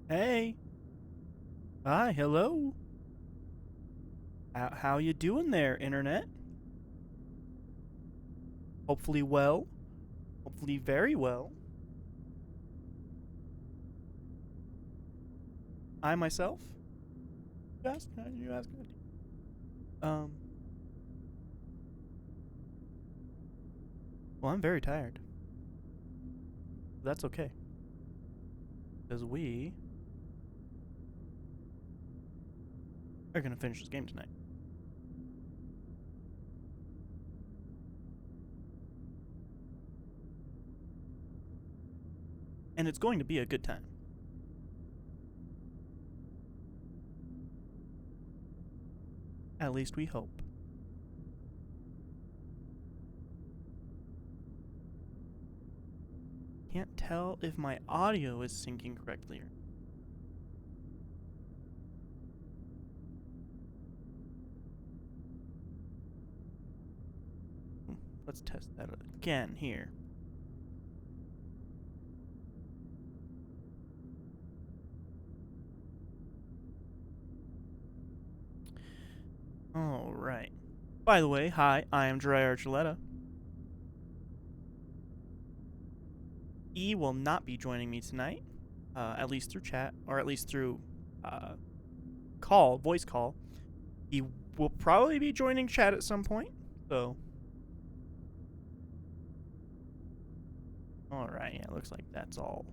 Hey. Hi, hello. How you doing there, internet? Hopefully well. Hopefully very well. I myself? You ask? You ask? Um, well, I'm very tired. That's okay. Because we are going to finish this game tonight. And it's going to be a good time. At least we hope. Can't tell if my audio is syncing correctly. Let's test that again here. All right. By the way, hi, I am Jeriah. E will not be joining me tonight, at least through chat, or at least through voice call. He will probably be joining chat at some point, so. Alright, yeah, looks like that's all.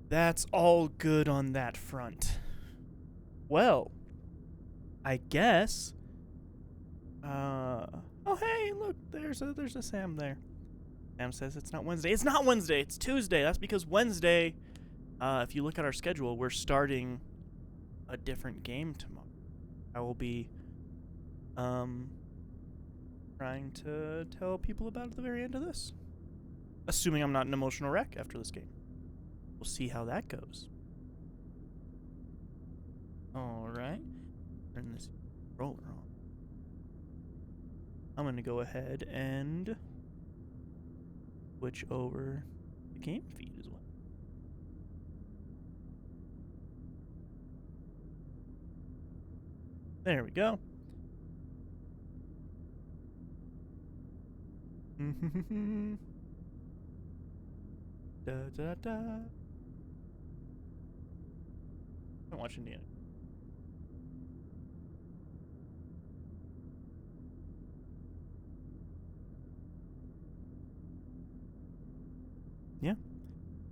That's all good on that front. Well, I guess. Oh hey, look, there's a Sam there. Sam says it's not Wednesday. It's not Wednesday. It's Tuesday. That's because Wednesday, if you look at our schedule, we're starting a different game tomorrow. I will be trying to tell people about at the very end of this. Assuming I'm not an emotional wreck after this game. We'll see how that goes. Alright. Turn this roller on. I'm going to go ahead and switch over the game feed as well. There we go. Da da da. Don't watch Indiana. Yeah.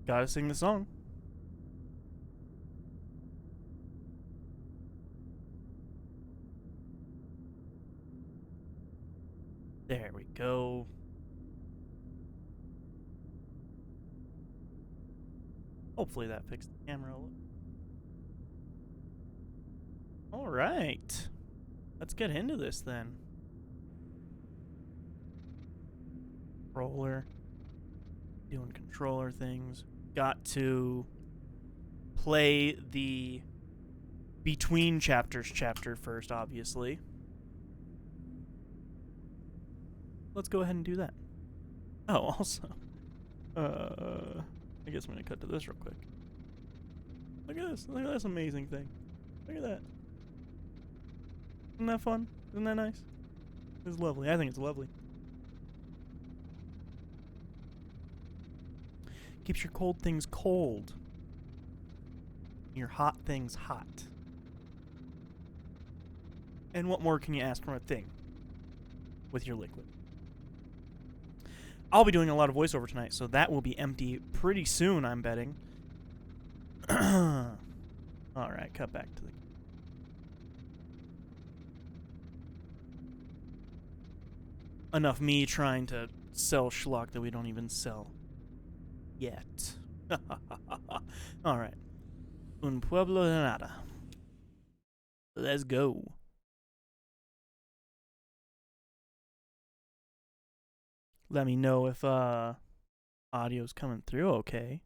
Gotta sing the song. There we go. Hopefully that fixed the camera a little. Alright. Let's get into this then. Controller. Doing controller things. Got to play the between chapters chapter first, obviously. Let's go ahead and do that. Oh, also, I guess I'm gonna cut to this real quick. Look at this. Look at this amazing thing. Look at that. Isn't that fun? Isn't that nice? It's lovely. I think it's lovely. Keeps your cold things cold. Your hot things hot. And what more can you ask from a thing with your liquid? I'll be doing a lot of voiceover tonight, so that will be empty pretty soon, I'm betting. Alright, cut back to the... Enough me trying to sell schlock that we don't even sell yet. Alright. Un pueblo de nada. Let's go. Let me know if audio's coming through okay.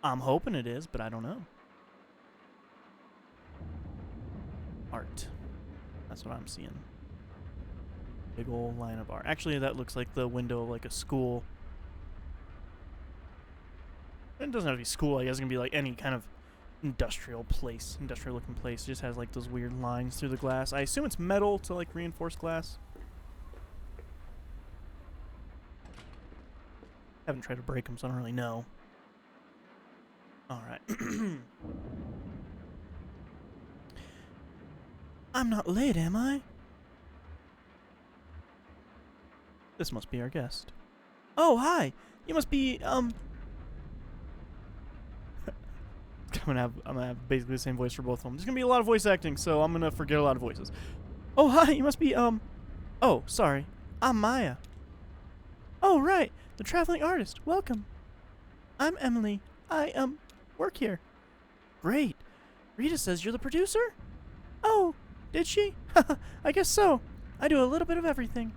I'm hoping it is, but I don't know. Art. That's what I'm seeing. Big old line of art. Actually, that looks like the window of like a school. It doesn't have to be school. I guess it can be like any kind of industrial looking place. It just has like those weird lines through the glass. I assume it's metal to like reinforce glass. Haven't tried to break them, so I don't really know. Alright. I'm not late, am I? This must be our guest. Oh, hi! You must be, I'm gonna have basically the same voice for both of them. There's gonna be a lot of voice acting, so I'm gonna forget a lot of voices. Oh, hi! You must be, oh, sorry. I'm Maya. Oh, right! The traveling artist. Welcome. I'm Emily. I, work here. Great. Rita says you're the producer? Oh, did she? I guess so. I do a little bit of everything.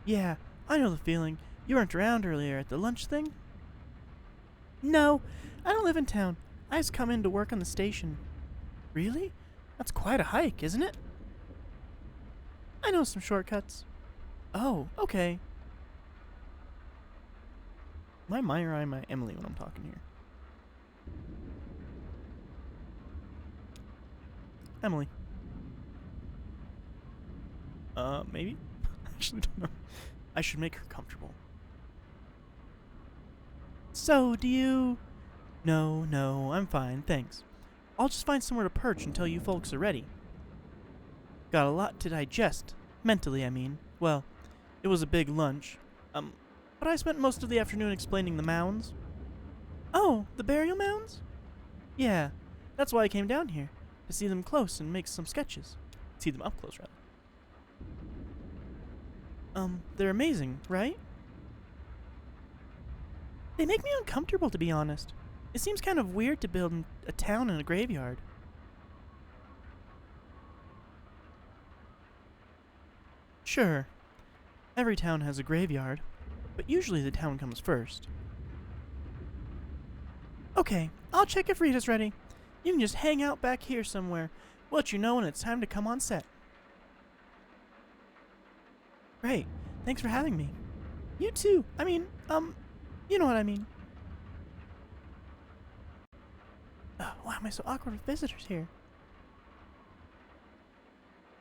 Yeah, I know the feeling. You weren't around earlier at the lunch thing? No, I don't live in town. I just come in to work on the station. Really? That's quite a hike, isn't it? I know some shortcuts. Oh, okay. Am I Maya or am I Emily when I'm talking here? Emily. Maybe? I actually don't know. I should make her comfortable. So, do you... No, I'm fine, thanks. I'll just find somewhere to perch until you folks are ready. Got a lot to digest. Mentally, I mean. Well, it was a big lunch. But I spent most of the afternoon explaining the mounds. Oh, the burial mounds? Yeah, that's why I came down here. To see them close and make some sketches. See them up close, rather. They're amazing, right? They make me uncomfortable, to be honest. It seems kind of weird to build a town in a graveyard. Sure. Every town has a graveyard, but usually the town comes first. Okay, I'll check if Rita's ready. You can just hang out back here somewhere. We'll let you know when it's time to come on set. Great. Thanks for having me. You too. I mean, you know what I mean. Why am I so awkward with visitors here?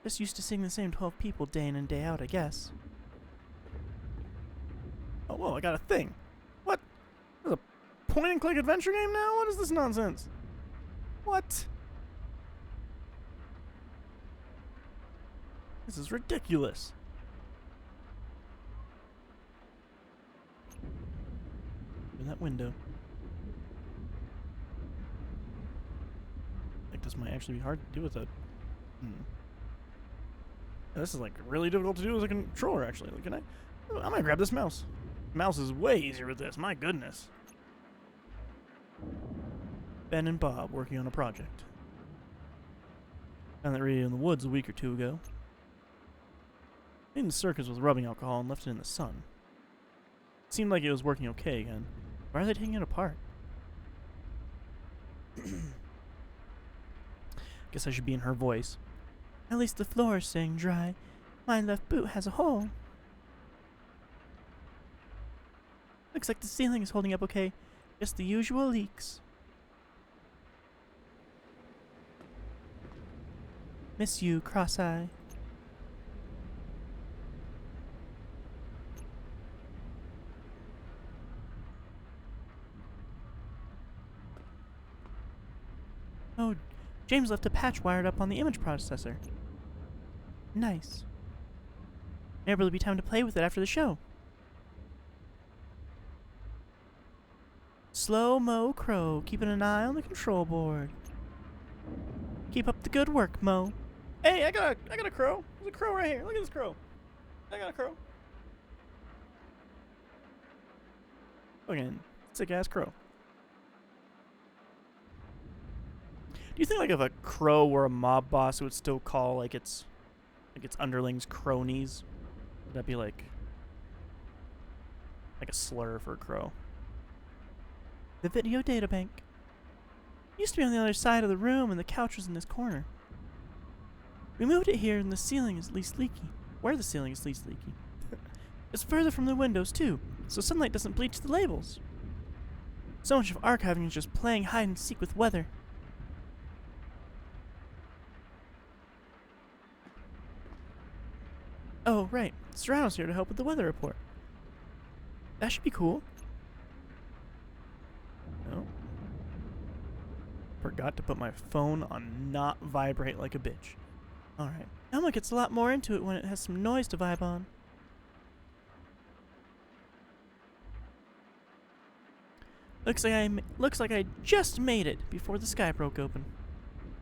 Just used to seeing the same 12 people day in and day out, I guess. Oh, whoa, I got a thing. What? There's a point-and-click adventure game now? What is this nonsense? What? This is ridiculous. In that window. Like, this might actually be hard to do with a... This is, like, really difficult to do with a controller, actually. Like, can I'm gonna grab this mouse. Mouse is way easier with this. My goodness. Ben and Bob working on a project. Found that radio in the woods a week or two ago. Made in the circus with rubbing alcohol and left it in the sun. It seemed like it was working okay again. Why are they taking it apart? Guess I should be in her voice. At least the floor is staying dry. My left boot has a hole. Looks like the ceiling is holding up okay. Just the usual leaks. Miss you, Cross-Eye. Oh, James left a patch wired up on the image processor. Nice. Maybe it'll be time to play with it after the show. Slow-mo Crow, keeping an eye on the control board. Keep up the good work, Mo. Hey, I got a crow. There's a crow right here. Look at this crow. I got a crow. Again, sick-ass crow. Do you think, like, if a crow were a mob boss, it would still call, like, its underlings cronies? Would that be, like a slur for a crow? The video databank. Used to be on the other side of the room, and the couch was in this corner. We moved it here, and the ceiling is at least leaky. where the ceiling is least leaky. It's further from the windows, too, so sunlight doesn't bleach the labels. So much of archiving is just playing hide and seek with weather. Oh, right. Serrano's here to help with the weather report. That should be cool. No. Forgot to put my phone on not vibrate like a bitch. Alright. Emma gets a lot more into it when it has some noise to vibe on. Looks like I just made it before the sky broke open.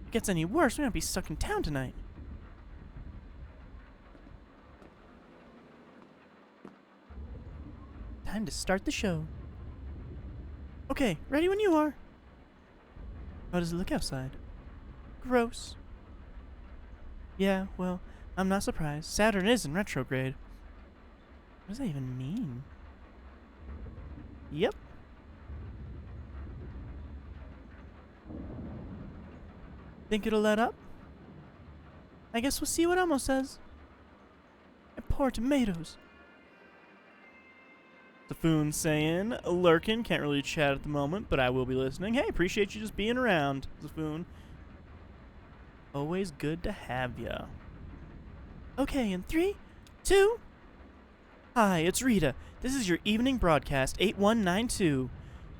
If it gets any worse, we might be stuck in town tonight. Time to start the show. Okay, ready when you are. How does it look outside? Gross. Yeah, well, I'm not surprised. Saturn is in retrograde. What does that even mean? Yep. Think it'll let up? I guess we'll see what Elmo says. And poor tomatoes. Zafoon saying, lurking, can't really chat at the moment, but I will be listening. Hey, appreciate you just being around, Zafoon. Always good to have ya. Okay, in 3, 2... Hi, it's Rita. This is your evening broadcast, 8192.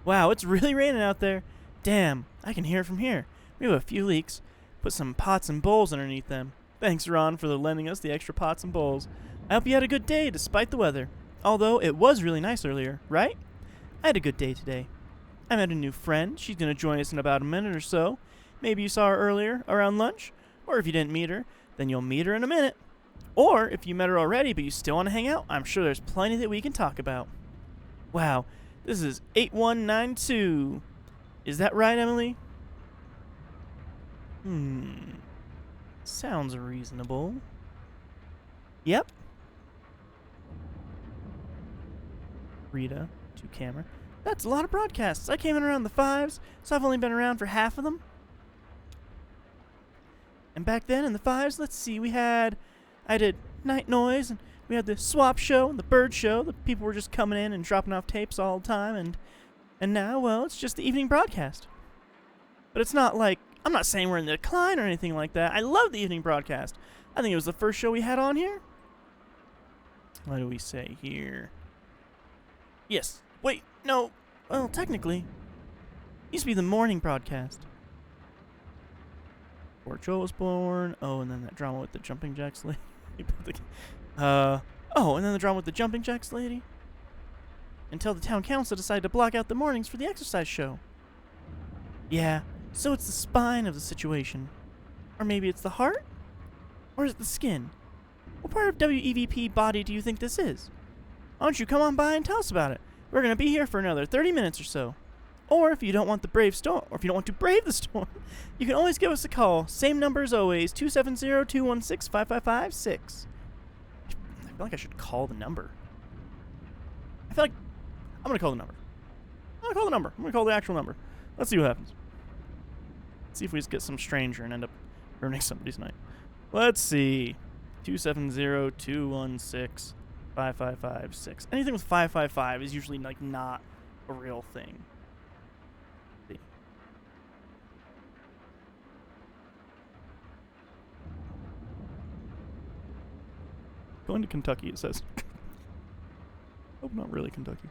Wow, it's really raining out there. Damn, I can hear it from here. We have a few leaks. Put some pots and bowls underneath them. Thanks, Ron, for lending us the extra pots and bowls. I hope you had a good day despite the weather. Although it was really nice earlier, right? I had a good day today. I met a new friend. She's going to join us in about a minute or so. Maybe you saw her earlier around lunch. Or if you didn't meet her, then you'll meet her in a minute. Or if you met her already but you still want to hang out, I'm sure there's plenty that we can talk about. Wow, this is 8192. Is that right, Emily? Sounds reasonable. Yep. Rita, to camera. That's a lot of broadcasts. I came in around the 5s, so I've only been around for half of them. And back then in the 5s, let's see, I did Night Noise, and we had the Swap Show and the Bird Show. The people were just coming in and dropping off tapes all the time, and now, well, it's just the evening broadcast. But it's not like, I'm not saying we're in decline or anything like that. I love the evening broadcast. I think it was the first show we had on here. What do we say here? Yes. Wait, no. Well, technically, it used to be the morning broadcast. Before Joe was born. Oh, and then that drama with the jumping jacks lady. Oh, and then the drama with the jumping jacks lady. Until the town council decided to block out the mornings for the exercise show. Yeah, so it's the spine of the situation. Or maybe it's the heart? Or is it the skin? What part of WEVP body do you think this is? Why don't you come on by and tell us about it? We're going to be here for another 30 minutes or so. Or if you don't want to brave the storm, you can always give us a call. Same number as always, 270-216-5556. I feel like I should call the number. I feel like I'm going to call the number. I'm going to call the actual number. Let's see what happens. Let's see if we just get some stranger and end up ruining somebody's night. Let's see. 270-216-5556. Anything with 555 is usually like not a real thing. Let's see. Going to Kentucky, it says. Hope not really Kentucky.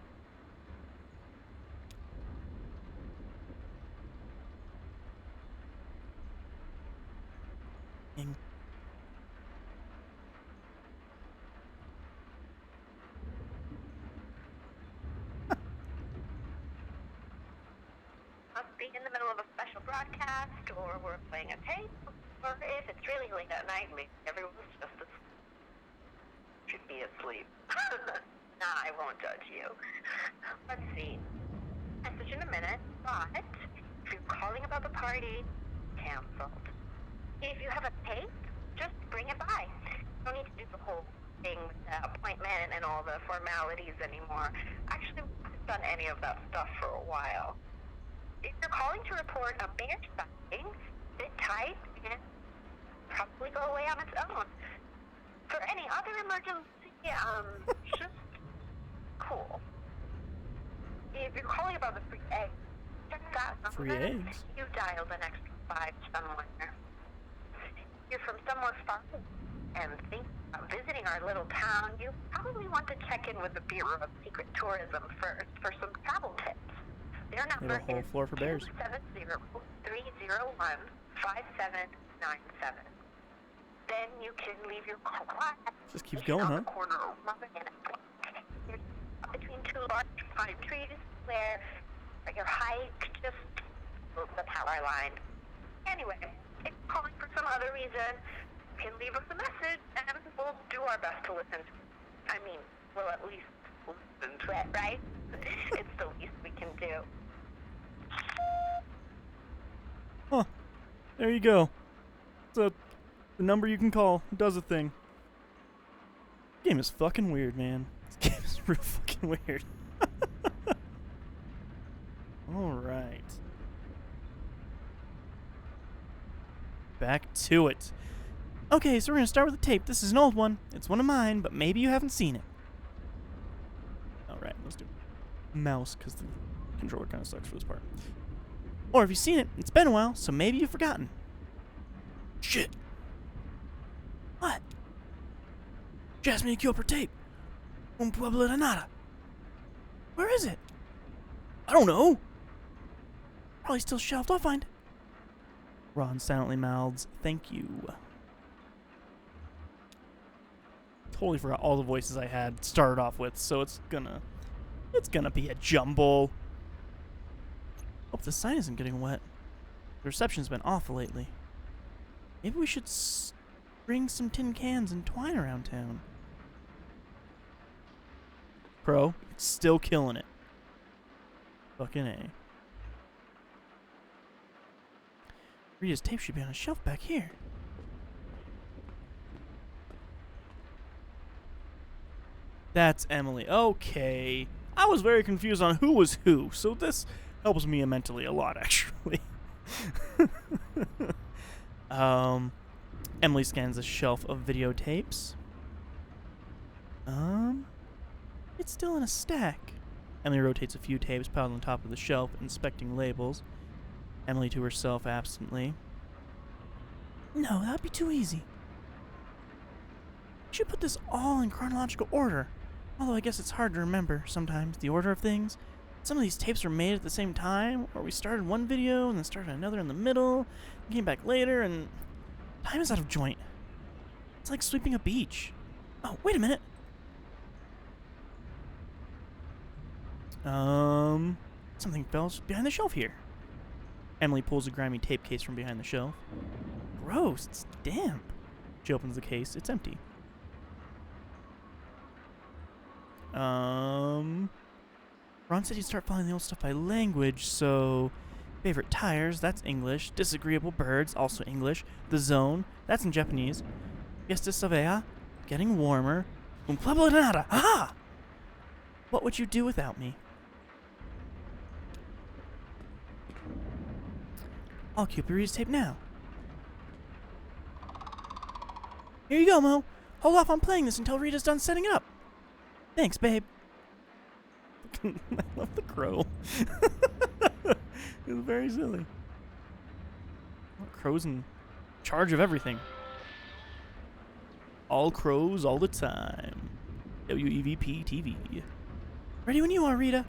In the middle of a special broadcast, or we're playing a tape, or if it's really late at night, maybe everyone's should be asleep. Nah, I won't judge you. Let's see. Message in a minute, but if you're calling about the party, canceled. If you have a tape, just bring it by. You don't need to do the whole thing with the appointment and all the formalities anymore. Actually, we haven't done any of that stuff for a while. If you're calling to report a bear sighting, sit tight and probably go away on its own. For any other emergency, just cool. If you're calling about the free eggs, check that number. Free eggs? You dialed an extra 5 somewhere. You're from somewhere far and think about visiting our little town, you probably want to check in with the Bureau of Secret Tourism first for some travel tips. Their number a whole is floor for bears. 270-301-5797. Then you can leave your car. Just keeps going, huh? On the corner of Mother and You're between 2 large pine trees where your hike just the power line. Anyway, if you're calling for some other reason, you can leave us a message and we'll do our best to listen. I mean, we'll at least listen to it, right? It's the least we can do. Huh. There you go. It's the number you can call. It does a thing. This game is fucking weird, man. This game is real fucking weird. Alright. Back to it. Okay, so we're going to start with a tape. This is an old one. It's one of mine, but maybe you haven't seen it. Alright, let's do mouse, because the controller kind of sucks for this part. Or if you've seen it, it's been a while, so maybe you've forgotten. Shit. What? She asked me to queue up her tape. Un pueblo de nada. Where is it? I don't know. Probably still shelved. I'll find it. Ron silently mouths, "Thank you." Totally forgot all the voices I had started off with, so it's gonna be a jumble. Hope the sign isn't getting wet. The reception's been awful lately. Maybe we should bring some tin cans and twine around town. Pro, still killing it. Fucking A. Rita's tape should be on a shelf back here. That's Emily. Okay. I was very confused on who was who, so this helps me mentally a lot, actually. Emily scans a shelf of videotapes. It's still in a stack. Emily rotates a few tapes piled on top of the shelf, inspecting labels. Emily to herself absently. No, that'd be too easy. You should put this all in chronological order. Although I guess it's hard to remember sometimes the order of things. Some of these tapes were made at the same time, or we started one video and then started another in the middle, and came back later, and time is out of joint. It's like sweeping a beach. Oh, wait a minute. Something fell behind the shelf here. Emily pulls a grimy tape case from behind the shelf. Gross, it's damp. She opens the case, it's empty. Ron said he'd start following the old stuff by language, so favorite tires, that's English. Disagreeable birds, also English. The zone, that's in Japanese. Fiesta Savea, getting warmer. Un pueblo de nada, aha! What would you do without me? I'll cue up Rita's tape now. Here you go, Mo. Hold off on playing this until Rita's done setting it up. Thanks, babe. I love the crow. It's very silly. Crow's in charge of everything. All crows all the time. WEVP TV. Ready when you are, Rita.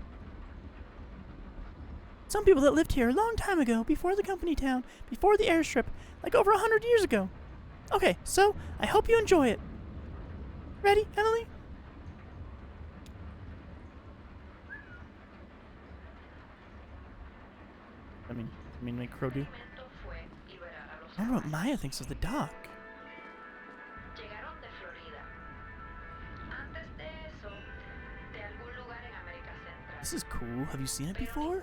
Some people that lived here a long time ago, before the company town, before the airstrip, like over 100 years ago. Okay, so I hope you enjoy it. Ready, Emily? I mean, make Crow do. I wonder what Maya thinks of the dock. This is cool. Have you seen it before?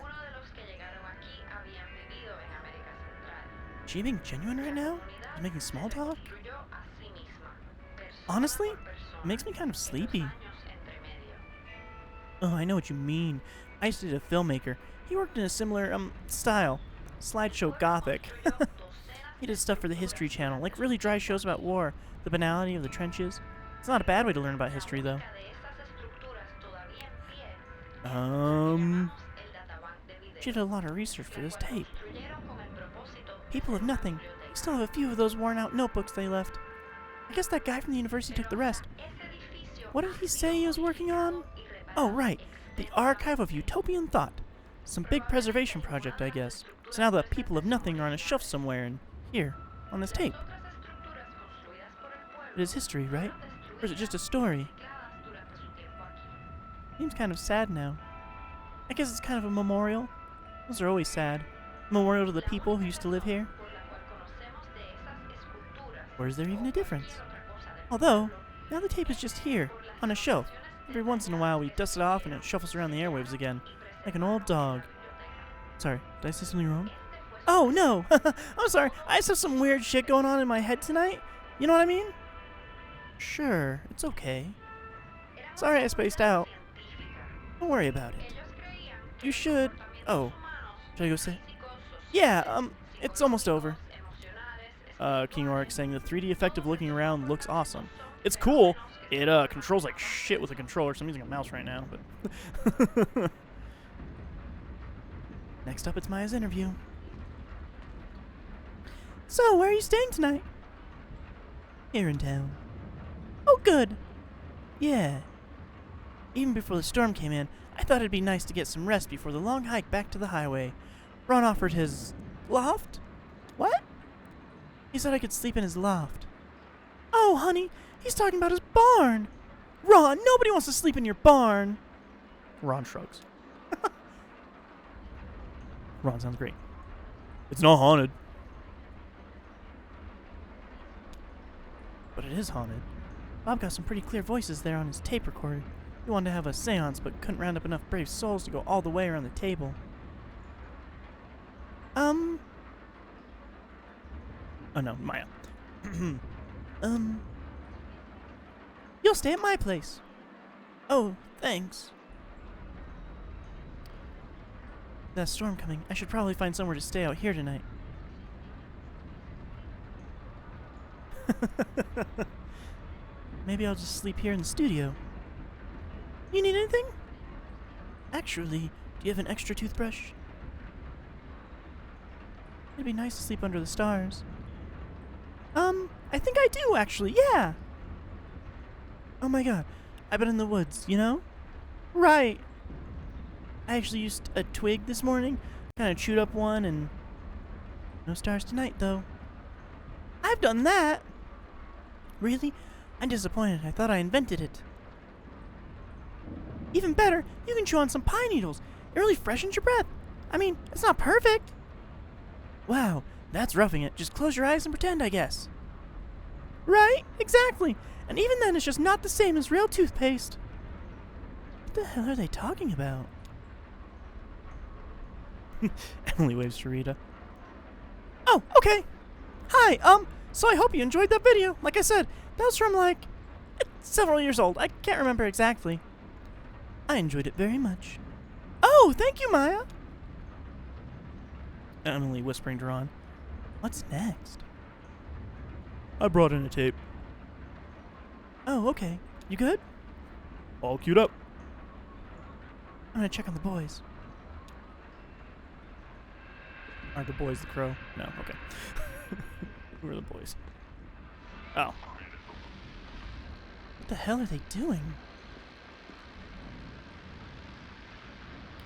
Is she being genuine right now? Is making small talk? Honestly, it makes me kind of sleepy. Oh, I know what you mean. I used to date a filmmaker. He worked in a similar, style. Slideshow gothic. He did stuff for the History Channel, like really dry shows about war, the banality of the trenches. It's not a bad way to learn about history, though. She did a lot of research for this tape. People of nothing. We still have a few of those worn-out notebooks they left. I guess that guy from the university took the rest. What did he say he was working on? Oh, right. The Archive of Utopian Thought. Some big preservation project, I guess. So now the people of nothing are on a shelf somewhere and here, on this tape. It is history, right? Or is it just a story? Seems kind of sad now. I guess it's kind of a memorial. Those are always sad. Memorial to the people who used to live here. Or is there even a difference? Although, now the tape is just here, on a shelf. Every once in a while we dust it off and it shuffles around the airwaves again, like an old dog. Sorry, did I say something wrong? Oh, no! I'm sorry, I just have some weird shit going on in my head tonight. You know what I mean? Sure, it's okay. Sorry I spaced out. Don't worry about it. You should... Oh, should I go say... Yeah, it's almost over. King Oryx saying the 3D effect of looking around looks awesome. It's cool. It controls like shit with a controller, so I'm using a mouse right now, but... Next up, it's Maya's interview. So, where are you staying tonight? Here in town. Oh, good. Yeah. Even before the storm came in, I thought it'd be nice to get some rest before the long hike back to the highway. Ron offered his... loft? What? He said I could sleep in his loft. Oh, honey, he's talking about his barn. Ron, nobody wants to sleep in your barn. Ron shrugs. Ron sounds great. It's not haunted. But it is haunted. Bob got some pretty clear voices there on his tape recorder. He wanted to have a seance, but couldn't round up enough brave souls to go all the way around the table. Oh no, Maya. You'll stay at my place. Oh, thanks. That storm coming. I should probably find somewhere to stay out here tonight. Maybe I'll just sleep here in the studio. You need anything? Actually, do you have an extra toothbrush? It'd be nice to sleep under the stars. I think I do, actually, yeah! Oh my god, I've been in the woods, you know? Right! I actually used a twig this morning, kind of chewed up one, and... no stars tonight, though. I've done that! Really? I'm disappointed. I thought I invented it. Even better, you can chew on some pine needles. It really freshens your breath. I mean, it's not perfect. Wow, that's roughing it. Just close your eyes and pretend, I guess. Right? Exactly. And even then, it's just not the same as real toothpaste. What the hell are they talking about? Emily waves to Rita. Oh, okay. Hi, so I hope you enjoyed that video. Like I said, that was from, like, several years old. I can't remember exactly. I enjoyed it very much. Oh, thank you, Maya. Emily whispering to Ron. What's next? I brought in a tape. Oh, okay. You good? All queued up. I'm gonna check on the boys. Are the boys the crow? No, okay. Who are the boys? Oh. What the hell are they doing?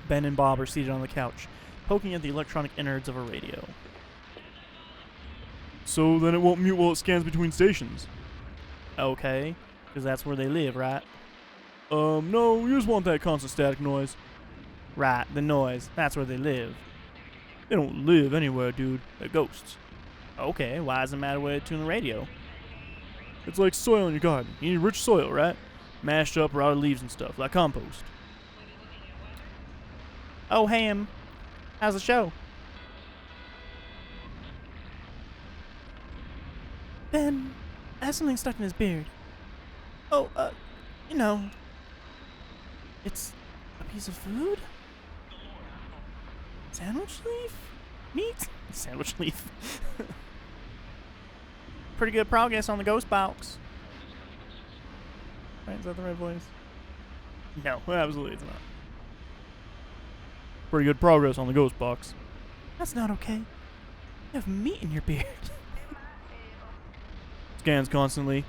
Ben and Bob are seated on the couch, poking at the electronic innards of a radio. So then it won't mute while it scans between stations. Okay, because that's where they live, right? No, you just want that constant static noise. Right, the noise. That's where they live. They don't live anywhere, dude. They're ghosts. Okay, why does it matter where they tune the radio? It's like soil in your garden. You need rich soil, right? Mashed up rotted leaves and stuff, like compost. Oh, Ham. How's the show? Ben has something stuck in his beard. Oh, you know. It's a piece of food? Sandwich leaf? Meat? Sandwich leaf. Pretty good progress on the ghost box. Right? Is that the right voice? No, absolutely it's not. Pretty good progress on the ghost box. That's not okay. You have meat in your beard. Scans constantly.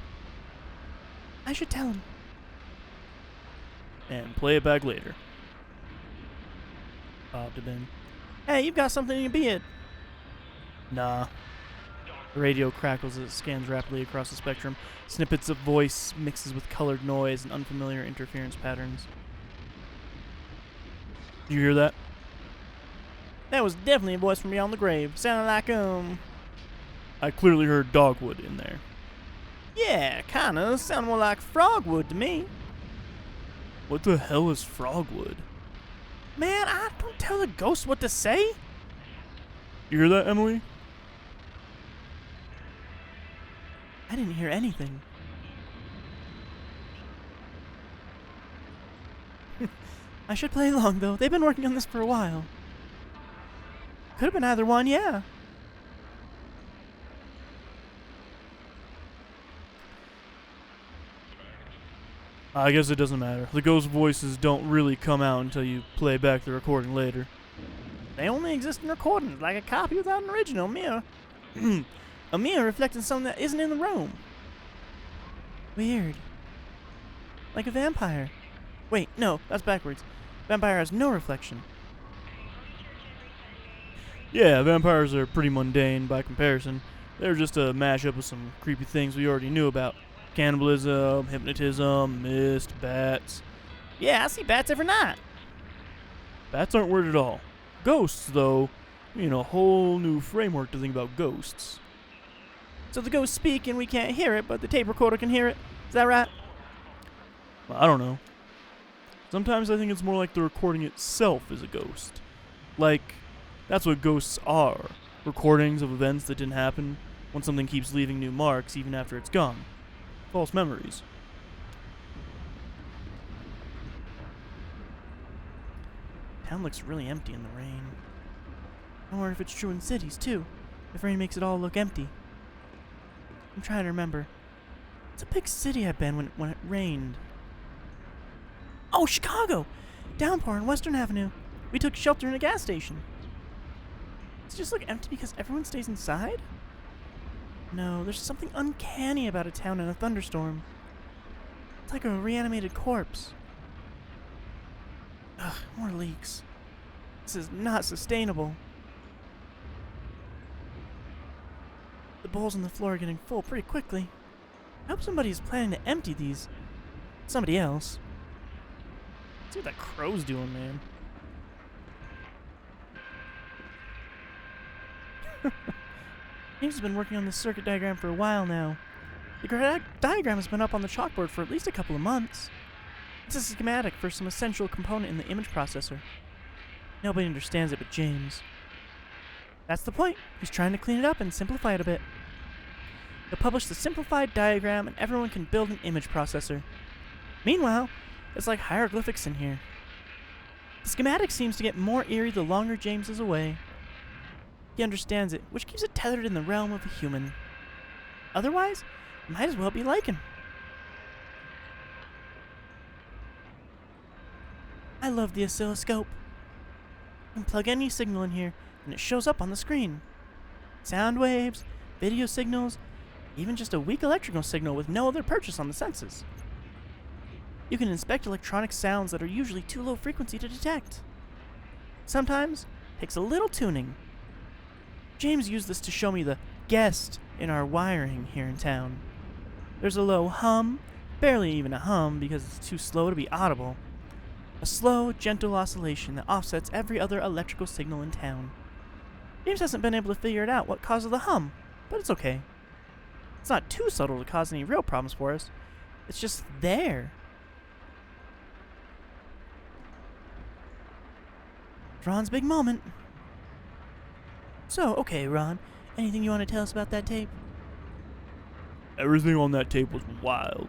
I should tell him. And play it back later. Bob to Ben. Hey, you've got something in your beard. Nah. The radio crackles as it scans rapidly across the spectrum. Snippets of voice mixes with colored noise and unfamiliar interference patterns. Did you hear that? That was definitely a voice from beyond the grave. Sounded like, I clearly heard dogwood in there. Yeah, kinda. Sounded more like frogwood to me. What the hell is frogwood? Man, I don't tell the ghost what to say. You hear that, Emily? I didn't hear anything. I should play along, though. They've been working on this for a while. Could have been either one, yeah. I guess it doesn't matter. The ghost voices don't really come out until you play back the recording later. They only exist in recordings, like a copy without an original mirror. A mirror reflecting something that isn't in the room. Weird. Like a vampire. Wait, no, that's backwards. Vampire has no reflection. Yeah, vampires are pretty mundane by comparison. They're just a mashup of some creepy things we already knew about. Cannibalism, hypnotism, mist, bats. Yeah, I see bats every night. Bats aren't weird at all. Ghosts, though, a whole new framework to think about ghosts. So the ghosts speak and we can't hear it, but the tape recorder can hear it. Is that right? Well, I don't know. Sometimes I think it's more like the recording itself is a ghost. Like, that's what ghosts are. Recordings of events that didn't happen when something keeps leaving new marks even after it's gone. False memories. Town looks really empty in the rain. I wonder if it's true in cities, too. If rain makes it all look empty. I'm trying to remember. It's a big city I've been when it rained. Oh, Chicago! Downpour on Western Avenue. We took shelter in a gas station. Does it just look empty because everyone stays inside? No, there's something uncanny about a town in a thunderstorm. It's like a reanimated corpse. Ugh, more leaks. This is not sustainable. The bowls on the floor are getting full pretty quickly. I hope somebody is planning to empty these. Somebody else. Let's see what that crow's doing, man. James has been working on this circuit diagram for a while now. The diagram has been up on the chalkboard for at least a couple of months. It's a schematic for some essential component in the image processor. Nobody understands it but James. That's the point. He's trying to clean it up and simplify it a bit. He'll publish the simplified diagram and everyone can build an image processor. Meanwhile, it's like hieroglyphics in here. The schematic seems to get more eerie the longer James is away. He understands it, which keeps it tethered in the realm of a human. Otherwise, it might as well be like him. I love the oscilloscope. You can plug any signal in here, and it shows up on the screen. Sound waves, video signals, even just a weak electrical signal with no other purchase on the senses. You can inspect electronic sounds that are usually too low frequency to detect. Sometimes, it takes a little tuning. James used this to show me the guest in our wiring here in town. There's a low hum, barely even a hum because it's too slow to be audible. A slow, gentle oscillation that offsets every other electrical signal in town. James hasn't been able to figure it out what causes the hum, but it's okay. It's not too subtle to cause any real problems for us. It's just there. Ron's big moment. So, okay, Ron, anything you want to tell us about that tape? Everything on that tape was wild.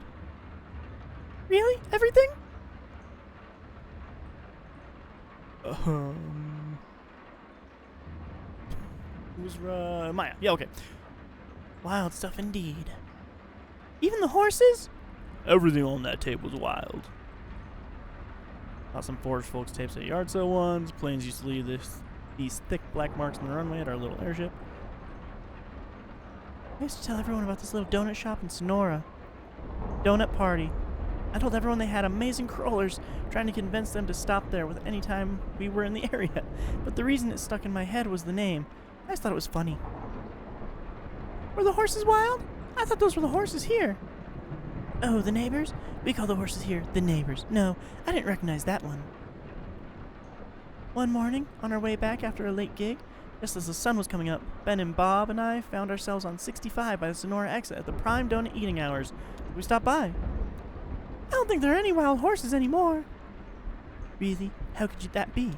Really? Everything? Who's Maya? Yeah, okay. Wild stuff indeed. Even the horses? Everything on that tape was wild. Saw some Forest Folks tapes at yard sale ones. Planes used to leave these thick black marks on the runway at our little airship. I used to tell everyone about this little donut shop in Sonora. Donut Party. I told everyone they had amazing crawlers, trying to convince them to stop there with any time we were in the area. But the reason it stuck in my head was the name. I just thought it was funny. Were the horses wild? I thought those were the horses here. Oh, the neighbors? We call the horses here the neighbors. No, I didn't recognize that one. One morning, on our way back after a late gig, just as the sun was coming up, Ben and Bob and I found ourselves on 65 by the Sonora exit at the prime donut eating hours. We stopped by. I don't think there are any wild horses anymore. Really? How could that be?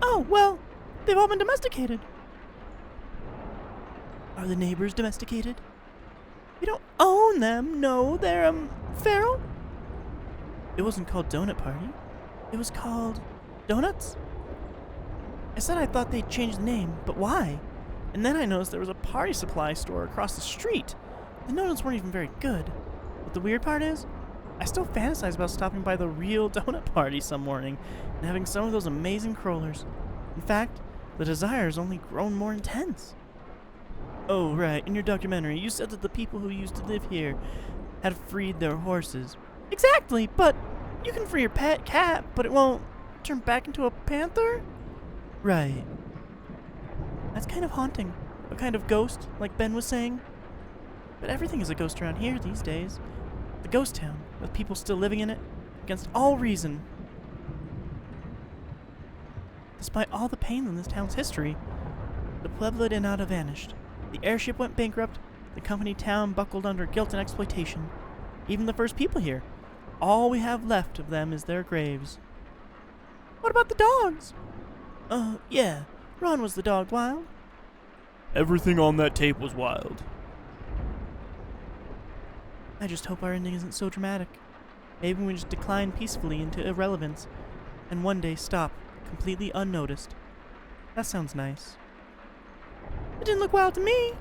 Oh, well, they've all been domesticated. Are the neighbors domesticated? We don't own them, no, they're, feral? It wasn't called Donut Party. It was called Donuts? I said I thought they'd changed the name, but why? And then I noticed there was a party supply store across the street. The donuts weren't even very good. But the weird part is, I still fantasize about stopping by the real donut party some morning and having some of those amazing crawlers. In fact, the desire has only grown more intense. Oh, right, in your documentary, you said that the people who used to live here had freed their horses. Exactly, but you can free your pet cat, but it won't turn back into a panther? Right. That's kind of haunting. A kind of ghost, like Ben was saying. But everything is a ghost around here these days. The ghost town, with people still living in it, against all reason. Despite all the pain in this town's history, the Pueblo de Nada vanished. The airship went bankrupt, the company town buckled under guilt and exploitation. Even the first people here, all we have left of them is their graves. What about the dogs? Yeah, Ron was the dog wild. Everything on that tape was wild. I just hope our ending isn't so dramatic. Maybe we just decline peacefully into irrelevance, and one day stop, completely unnoticed. That sounds nice. It didn't look wild to me.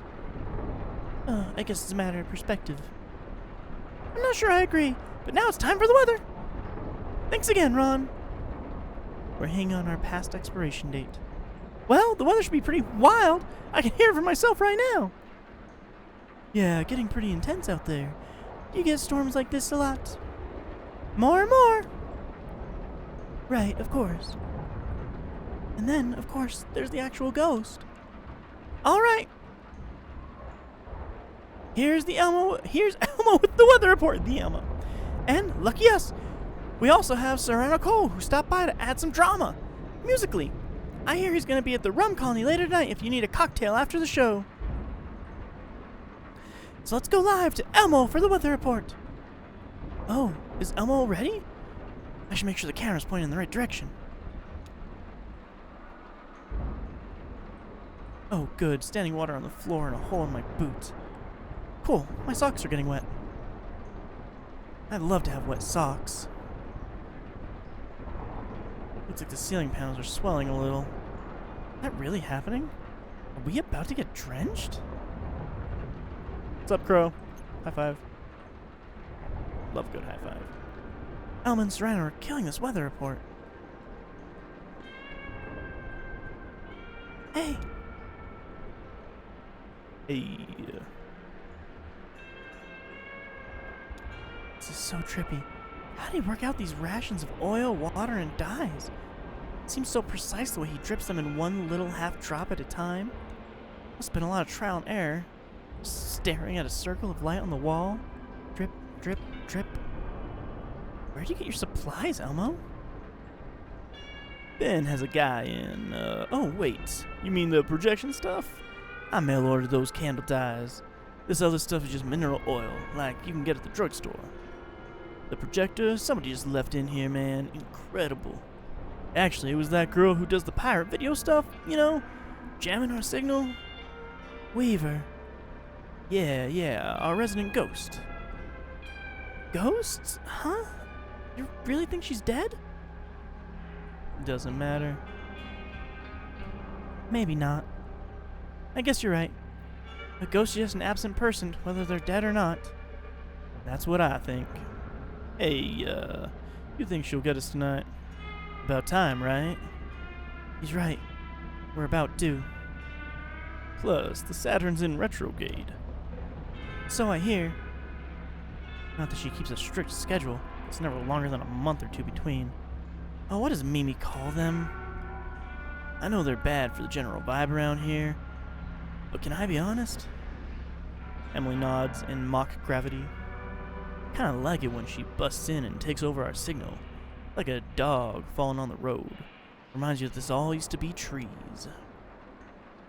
I guess it's a matter of perspective. I'm not sure I agree, but now it's time for the weather. Thanks again, Ron. We're hanging on our past expiration date. Well, the weather should be pretty wild. I can hear it for myself right now. Yeah, getting pretty intense out there. Do you get storms like this a lot? More and more. Right, of course. And then, of course, there's the actual ghost. All right. Here's Elmo with the weather report. The Elmo. And lucky us, we also have Serrano Cole, who stopped by to add some drama. Musically. I hear he's going to be at the Rum Colony later tonight if you need a cocktail after the show. So let's go live to Elmo for the weather report. Oh, is Elmo ready? I should make sure the camera's pointing in the right direction. Oh, good. Standing water on the floor and a hole in my boot. Cool. My socks are getting wet. I'd love to have wet socks. Looks like the ceiling panels are swelling a little. Is that really happening? Are we about to get drenched? What's up, Crow? High five. Love a good high five. Elmo and Serrano are killing this weather report. Hey. Hey. This is so trippy. How did he work out these rations of oil, water, and dyes? It seems so precise the way he drips them in one little half drop at a time. Must have been a lot of trial and error. Staring at a circle of light on the wall. Drip, drip, drip. Where'd you get your supplies, Elmo? Ben has a guy in, oh wait, you mean the projection stuff? I mail ordered those candle dyes. This other stuff is just mineral oil, like you can get at the drugstore. The projector, somebody just left in here, man. Incredible. Actually, it was that girl who does the pirate video stuff, you know? Jamming our signal. Weaver. Yeah, our resident ghost. Ghosts? Huh? You really think she's dead? Doesn't matter. Maybe not. I guess you're right. A ghost is just an absent person, whether they're dead or not. That's what I think. Hey, you think she'll get us tonight? About time, right? He's right. We're about due. Plus, the Saturn's in retrograde. So I hear. Not that she keeps a strict schedule. It's never longer than a month or two between. Oh, what does Mimi call them? I know they're bad for the general vibe around here, but can I be honest? Emily nods in mock gravity. Kinda like it when she busts in and takes over our signal, like a dog falling on the road. Reminds you that this all used to be trees.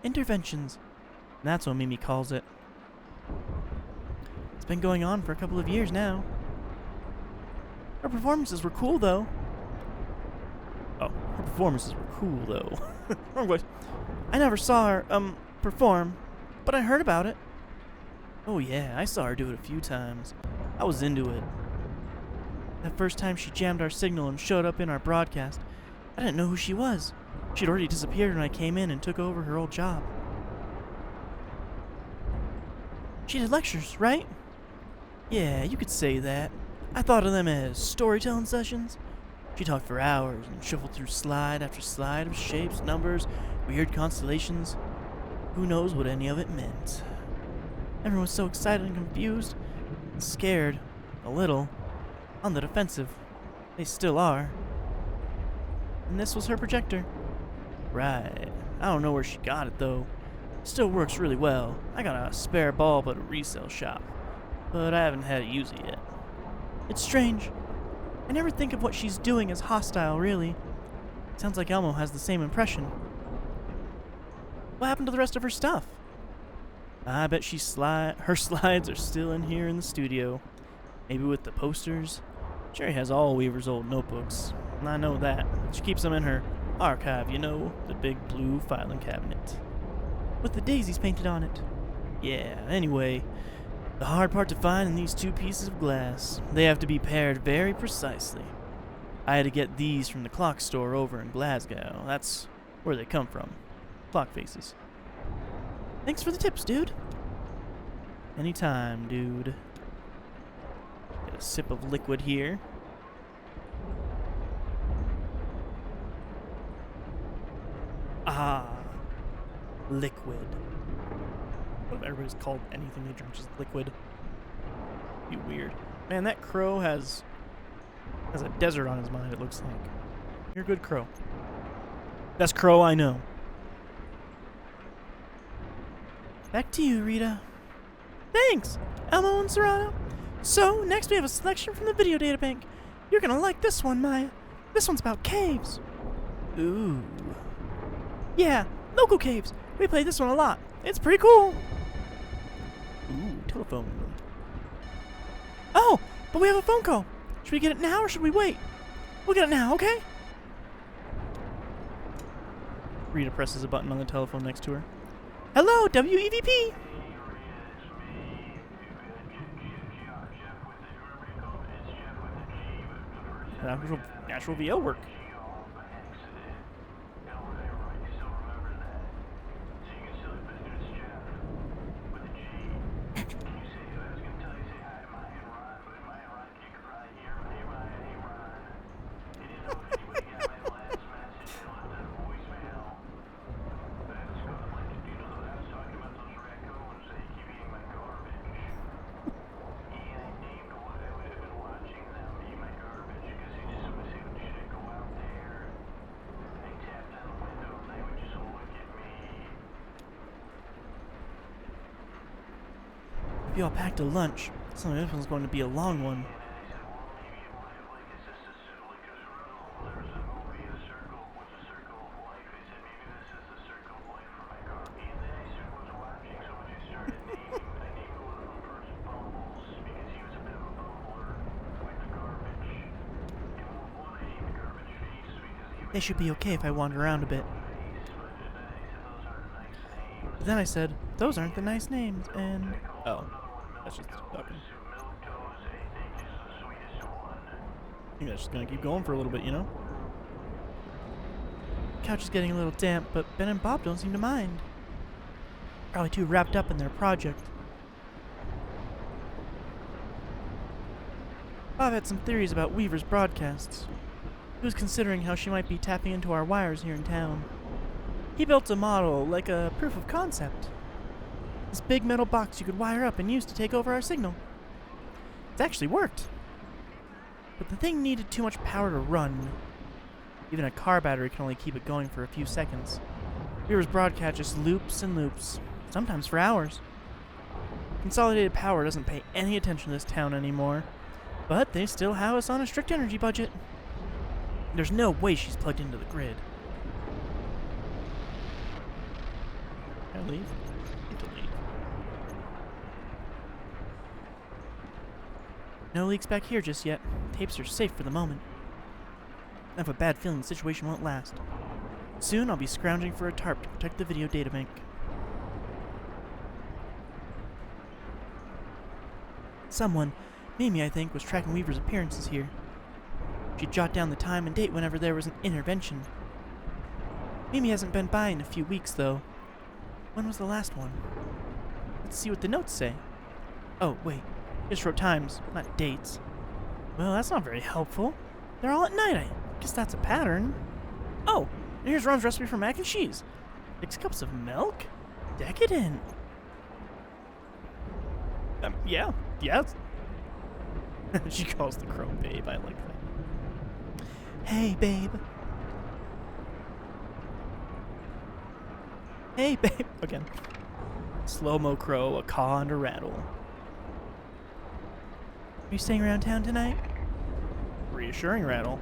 Interventions. That's what Mimi calls it. It's been going on for a couple of years now. Her performances were cool, though. Oh, her performances were cool, though. Wrong voice. I never saw her, perform, but I heard about it. Oh yeah, I saw her do it a few times. I was into it. That first time she jammed our signal and showed up in our broadcast, I didn't know who she was. She'd already disappeared when I came in and took over her old job. She did lectures, right? Yeah, you could say that. I thought of them as storytelling sessions. She talked for hours and shuffled through slide after slide of shapes, numbers, weird constellations. Who knows what any of it meant. Everyone was so excited and confused, and scared, a little, on the defensive. They still are. And this was her projector. Right. I don't know where she got it, though. Still works really well. I got a spare bulb at a resale shop, but I haven't had to use it yet. It's strange. I never think of what she's doing as hostile, really. Sounds like Elmo has the same impression. What happened to the rest of her stuff? I bet her slides are still in here in the studio. Maybe with the posters. Jerry has all Weaver's old notebooks, and I know that. She keeps them in her archive, you know, the big blue filing cabinet. With the daisies painted on it. Yeah, anyway, the hard part to find in these two pieces of glass, they have to be paired very precisely. I had to get these from the clock store over in Glasgow. That's where they come from. Clock faces. Thanks for the tips, dude. Anytime, dude. Get a sip of liquid here. Ah. Liquid. What if everybody's called anything they drink just liquid? Be weird. Man, that crow has a desert on his mind, it looks like. You're a good crow. Best crow I know. Back to you, Rita. Thanks, Elmo and Serrano. So, next we have a selection from the video data bank. You're gonna like this one, Maya. This one's about caves. Ooh. Yeah, local caves. We play this one a lot. It's pretty cool. Ooh, telephone. Oh, but we have a phone call. Should we get it now or should we wait? We'll get it now, okay? Rita presses a button on the telephone next to her. Hello, WEVP. Natural VO work. You all packed a lunch. So this one's going to be a long one. They should be okay if I wander around a bit. But then I said, those aren't the nice names, and... Oh. That's just talking. I think that's just gonna keep going for a little bit, you know? Couch is getting a little damp, but Ben and Bob don't seem to mind. Probably too wrapped up in their project. Bob had some theories about Weaver's broadcasts. He was considering how she might be tapping into our wires here in town. He built a model, like a proof of concept. This big metal box you could wire up and use to take over our signal. It's actually worked. But the thing needed too much power to run. Even a car battery can only keep it going for a few seconds. Weaver's broadcast just loops and loops, sometimes for hours. Consolidated Power doesn't pay any attention to this town anymore, but they still have us on a strict energy budget. There's no way she's plugged into the grid. Can I leave? I need to leave. No leaks back here just yet. Tapes are safe for the moment. I have a bad feeling the situation won't last. Soon I'll be scrounging for a tarp to protect the video databank. Someone, Mimi I think, was tracking Weaver's appearances here. She'd jot down the time and date whenever there was an intervention. Mimi hasn't been by in a few weeks, though. When was the last one? Let's see what the notes say. Oh, wait. Just wrote times, not dates. Well, that's not very helpful. They're all at night. I guess that's a pattern. Oh, and here's Ron's recipe for mac and cheese. 6 cups of milk? Decadent. Yeah. She calls the crow babe. I like that. Hey, babe. Hey, babe. Again. Slow-mo crow, a caw, and a rattle. Are you staying around town tonight? Reassuring rattle.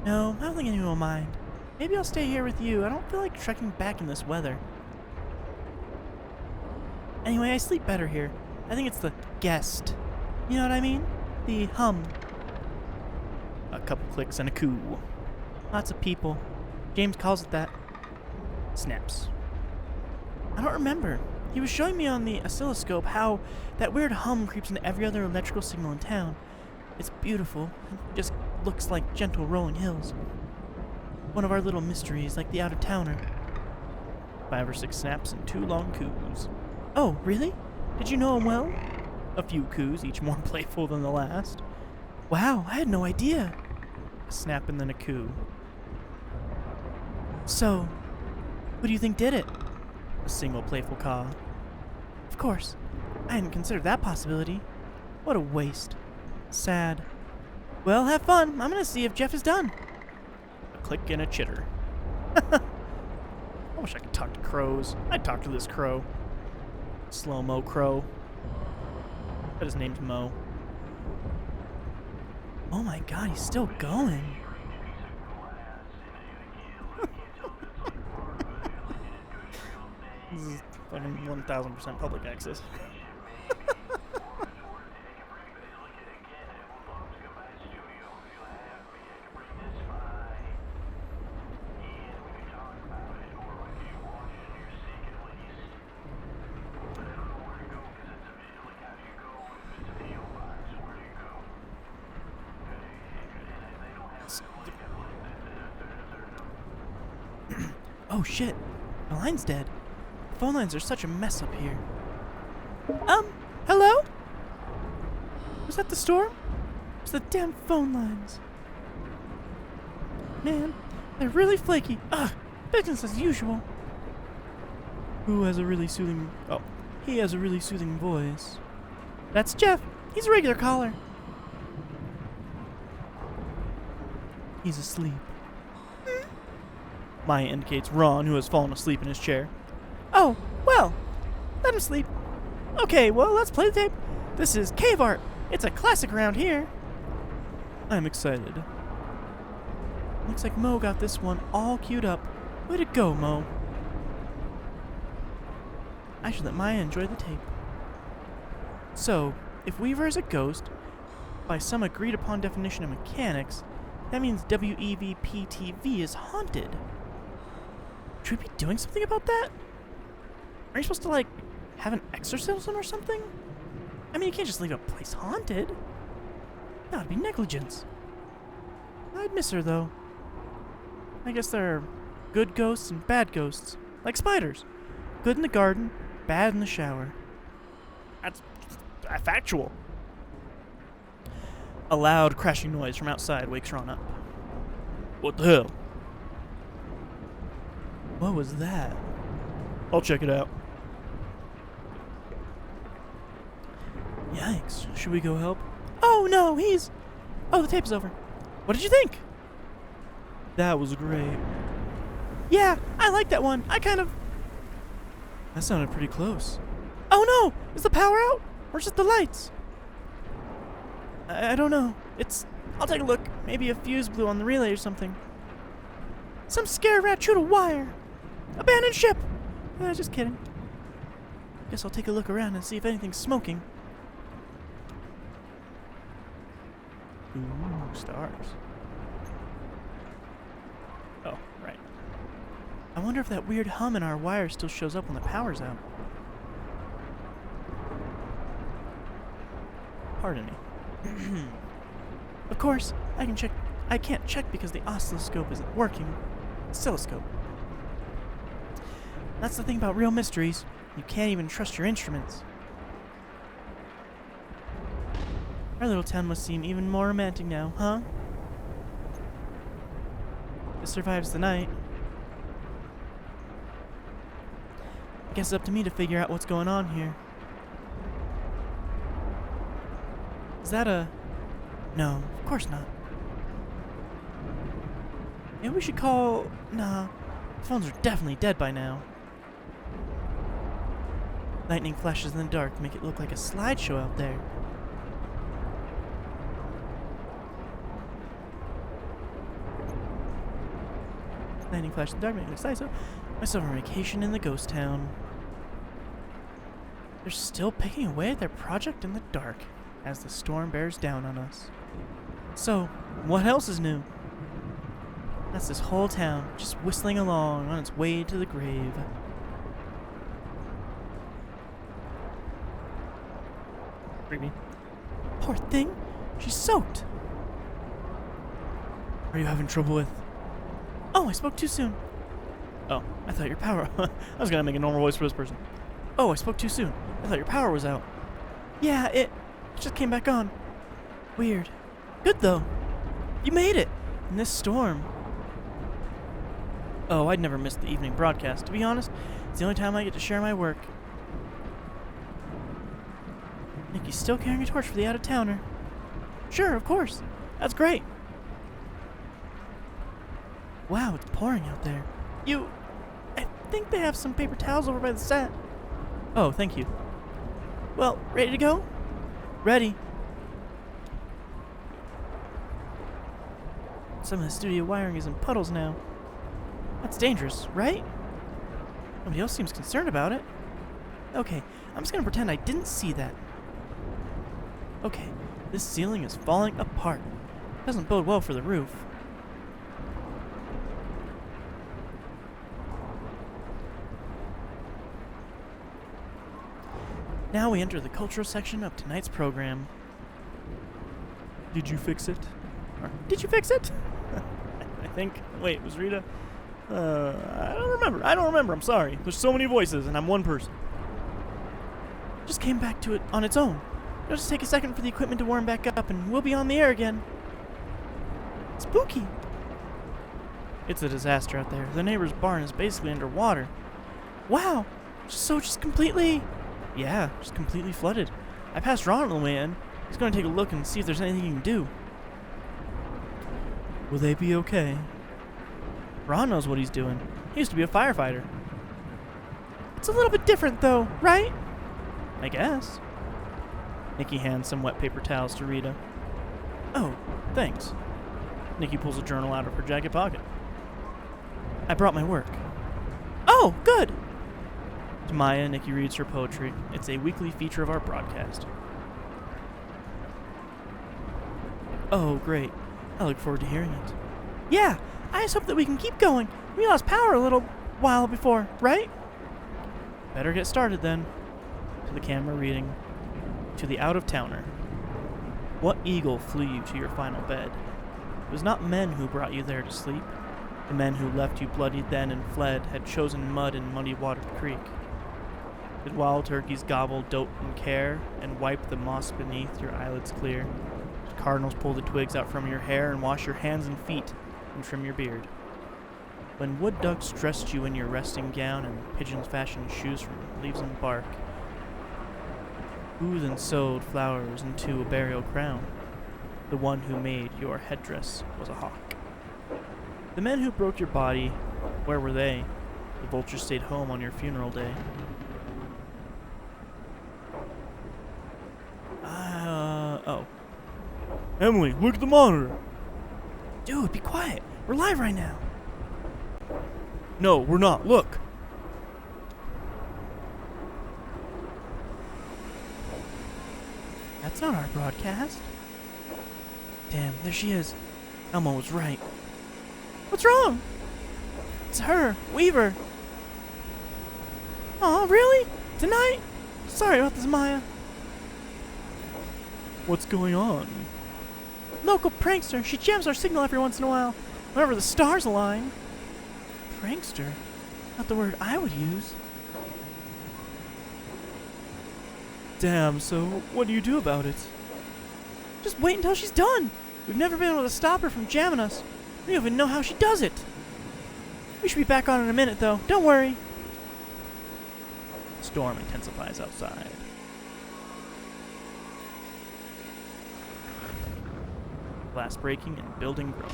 No, I don't think anyone will mind. Maybe I'll stay here with you. I don't feel like trekking back in this weather. Anyway, I sleep better here. I think it's the guest. You know what I mean? The hum. A couple clicks and a coo. Lots of people. James calls it that. Snaps. I don't remember. He was showing me on the oscilloscope how that weird hum creeps into every other electrical signal in town. It's beautiful. It just looks like gentle rolling hills. One of our little mysteries, like the out-of-towner. 5 or 6 snaps and 2 long coos. Oh, really? Did you know him well? A few coos, each more playful than the last. Wow, I had no idea. A snap and then a coo. So, who do you think did it? A single playful caw. Of course. I hadn't considered that possibility. What a waste. Sad. Well, have fun. I'm gonna see if Jeff is done. A click and a chitter. I wish I could talk to crows. I'd talk to this crow. Slow-mo crow. But his name's Mo. Oh my god, he's still going. This is fucking 1000% public access. Oh shit, the line's dead. The phone lines are such a mess up here. Hello? Was that the storm? It's the damn phone lines. Man, they're really flaky. Ugh, business as usual. Who has a really soothing... Oh, he has a really soothing voice. That's Jeff. He's a regular caller. He's asleep. Maya indicates Ron, who has fallen asleep in his chair. Oh, well, let him sleep. Okay, well, let's play the tape. This is cave art. It's a classic around here. I'm excited. Looks like Mo got this one all queued up. Way to go, Mo. I should let Maya enjoy the tape. So, if Weaver is a ghost, by some agreed upon definition of mechanics, that means WEVP-TV is haunted. Should we be doing something about that? Are you supposed to, like, have an exorcism or something? I mean, you can't just leave a place haunted. That would be negligence. I'd miss her, though. I guess there are good ghosts and bad ghosts, like spiders. Good in the garden, bad in the shower. That's factual. A loud crashing noise from outside wakes Ron up. What the hell? What was that? I'll check it out. Yikes. Should we go help? Oh no, Oh, the tape's over. What did you think? That was great. Yeah, I like that one. That sounded pretty close. Oh no! Is the power out? Or just the lights? I don't know. I'll take a look. Maybe a fuse blew on the relay or something. Some scare rat chewed a wire. Abandoned ship! Just kidding. Guess I'll take a look around and see if anything's smoking. Ooh, stars. Oh, right. I wonder if that weird hum in our wire still shows up when the power's out. Pardon me. Of course, I can't check because the oscilloscope isn't working. Oscilloscope. That's the thing about real mysteries. You can't even trust your instruments. Our little town must seem even more romantic now, huh? It survives the night. I guess it's up to me to figure out what's going on here. Is that a... No, of course not. Maybe we should call... Nah, phones are definitely dead by now. Lightning flashes in the dark to make it look like a slideshow out there. Lightning flashes in the dark to make it look like a slideshow. My summer vacation in the ghost town. They're still picking away at their project in the dark as the storm bears down on us. So, what else is new? That's this whole town just whistling along on its way to the grave. Creepy. Poor thing, she's soaked. Are you having trouble with... Oh, I spoke too soon. Oh, I thought your power... I was gonna make a normal voice for this person. Oh, I spoke too soon. I thought your power was out. Yeah, it just came back on. Weird. Good though. You made it in this storm. Oh, I'd never miss the evening broadcast. To be honest, it's the only time I get to share my work. Nikki's still carrying a torch for the out-of-towner. Sure, of course. That's great. Wow, it's pouring out there. I think they have some paper towels over by the set. Oh, thank you. Well, ready to go? Ready. Some of the studio wiring is in puddles now. That's dangerous, right? Nobody else seems concerned about it. Okay, I'm just gonna pretend I didn't see that. Okay, this ceiling is falling apart. Doesn't bode well for the roof. Now we enter the cultural section of tonight's program. Did you fix it? Or, did you fix it? I think. Wait, was Rita? I don't remember. I'm sorry. There's so many voices, and I'm one person. Just came back to it on its own. It'll just take a second for the equipment to warm back up, and we'll be on the air again. Spooky. It's a disaster out there. The neighbor's barn is basically underwater. Wow. Just completely... Yeah, just completely flooded. I passed Ron on the way in. He's going to take a look and see if there's anything he can do. Will they be okay? Ron knows what he's doing. He used to be a firefighter. It's a little bit different, though, right? I guess. Nikki hands some wet paper towels to Rita. Oh, thanks. Nikki pulls a journal out of her jacket pocket. I brought my work. Oh, good! To Maya, Nikki reads her poetry. It's a weekly feature of our broadcast. Oh, great. I look forward to hearing it. Yeah, I just hope that we can keep going. We lost power a little while before, right? Better get started then. To the camera reading. To the out-of-towner. What eagle flew you to your final bed? It was not men who brought you there to sleep. The men who left you bloodied then and fled had chosen mud and muddy-watered creek. Did wild turkeys gobble dope and care and wipe the moss beneath your eyelids clear? Did cardinals pull the twigs out from your hair and wash your hands and feet and trim your beard? When wood ducks dressed you in your resting gown and pigeons fashioned shoes from leaves and bark, who then sewed flowers into a burial crown? The one who made your headdress was a hawk. The men who broke your body, where were they? The vultures stayed home on your funeral day. Oh. Emily, look at the monitor. Dude, be quiet. We're live right now. No, we're not. Look. That's not our broadcast. Damn, there she is. Elmo was right. What's wrong? It's her, Weaver. Oh, really? Tonight? Sorry about this, Maya. What's going on? Local prankster. She jams our signal every once in a while. Whenever the stars align. Prankster? Not the word I would use. Damn, so what do you do about it? Just wait until she's done. We've never been able to stop her from jamming us. We don't even know how she does it. We should be back on in a minute, though. Don't worry. Storm intensifies outside. Glass breaking and building growing.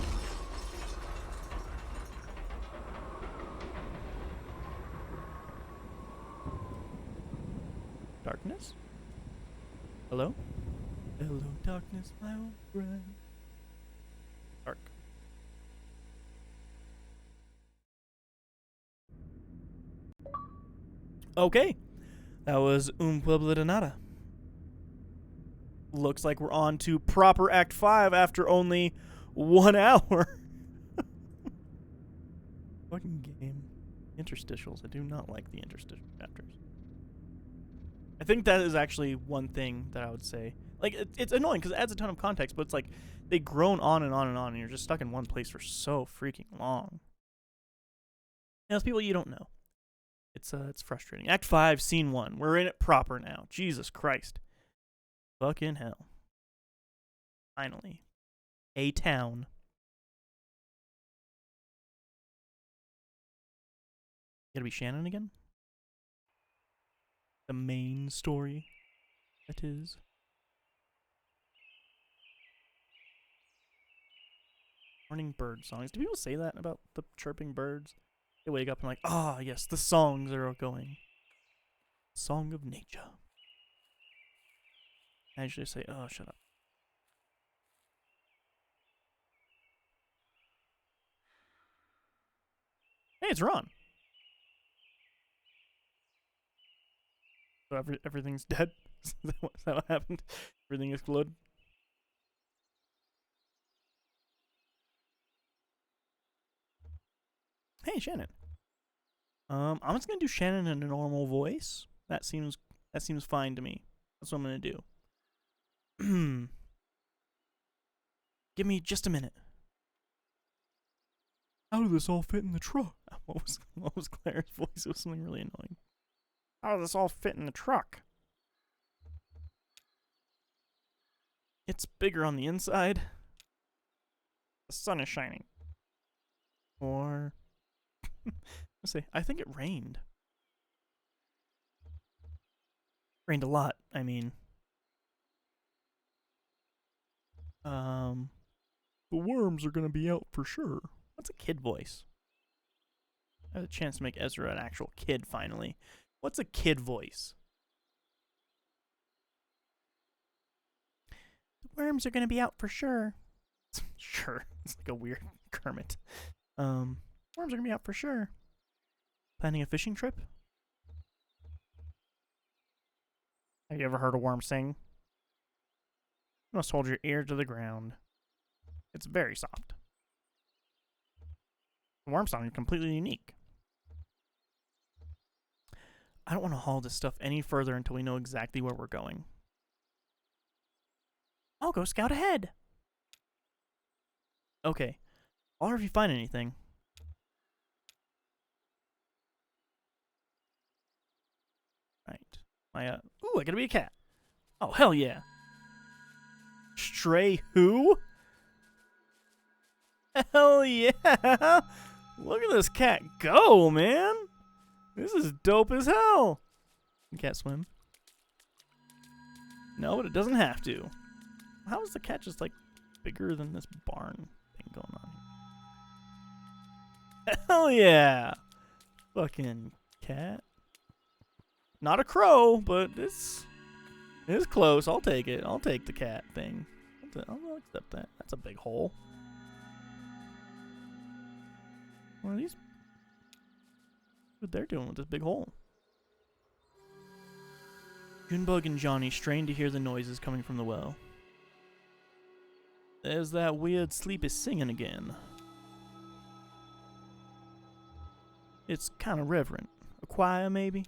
Darkness? Hello? Hello, darkness, my old friend. Dark. Okay. That was Pueblo de Nada. Looks like we're on to proper Act 5 after only 1 hour. Fucking game. Interstitials. I do not like the interstitial chapters. I think that is actually one thing that I would say. Like, it's annoying because it adds a ton of context, but it's like they groan on and on and on, and you're just stuck in one place for so freaking long. And those people you don't know. It's frustrating. Act 5, Scene 1. We're in it proper now. Jesus Christ. Fucking hell. Finally. A town. Gotta be Shannon again? The main story, that is. Morning bird songs. Do people say that about the chirping birds? They wake up and like, ah, yes, the songs are going. Song of nature. I usually say, oh, shut up. Hey, it's Ron. So everything's dead? Is that what happened? Everything exploded? Hey, Shannon. I'm just gonna do Shannon in a normal voice. That seems fine to me. That's what I'm gonna do. Give me just a minute. How did this all fit in the truck? What was Claire's voice? It was something really annoying. How does this all fit in the truck? It's bigger on the inside. The sun is shining. Or let's see. I think it rained. Rained a lot, I mean. The worms are gonna be out for sure. What's a kid voice? I had a chance to make Ezra an actual kid finally. What's a kid voice? The worms are gonna be out for sure. Sure. It's like a weird Kermit. Worms are gonna be out for sure. Planning a fishing trip? Have you ever heard a worm sing? You must hold your ear to the ground. It's very soft. The worm song is completely unique. I don't want to haul this stuff any further until we know exactly where we're going. I'll go scout ahead. Okay. Or if you find anything. Alright. Ooh, I gotta be a cat. Oh, hell yeah. Stray who? Hell yeah. Look at this cat go, man. This is dope as hell. Can cat swim? No, but it doesn't have to. How is the cat just, like, bigger than this barn thing going on? Hell yeah. Fucking cat. Not a crow, but it's close. I'll take it. I'll take the cat thing. I'll accept that. That's a big hole. What are these? What they're doing with this big hole? Junebug and Johnny strained to hear the noises coming from the well. There's that weird sleepy singing again. It's kind of reverent. A choir, maybe?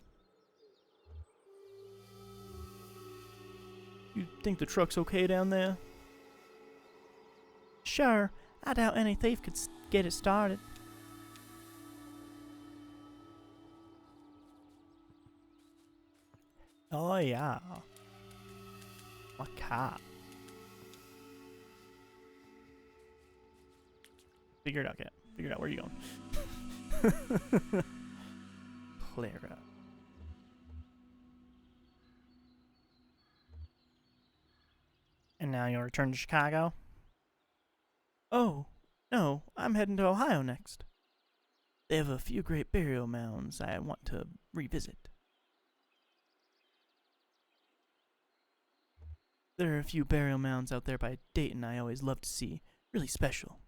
You think the truck's okay down there? Sure. I doubt any thief could get it started. Oh, yeah. My car. Figure it out, cat. Figure it out. Where are you going? Clara. And now you'll return to Chicago? Oh, no. I'm heading to Ohio next. They have a few great burial mounds I want to revisit. There are a few burial mounds out there by Dayton I always love to see. Really special.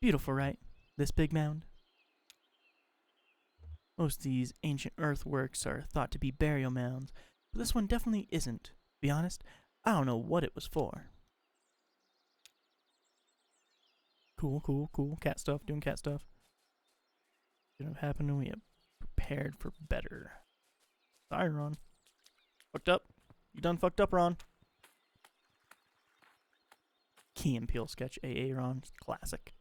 Beautiful, right? This big mound? Most of these ancient earthworks are thought to be burial mounds, but this one definitely isn't. To be honest, I don't know what it was for. Cool, cool, cool. Cat stuff, doing cat stuff. Could have happened when we had prepared for better. Sorry, Ron. Fucked up. You done fucked up, Ron. Key and Peele sketch, AA Ron. Classic.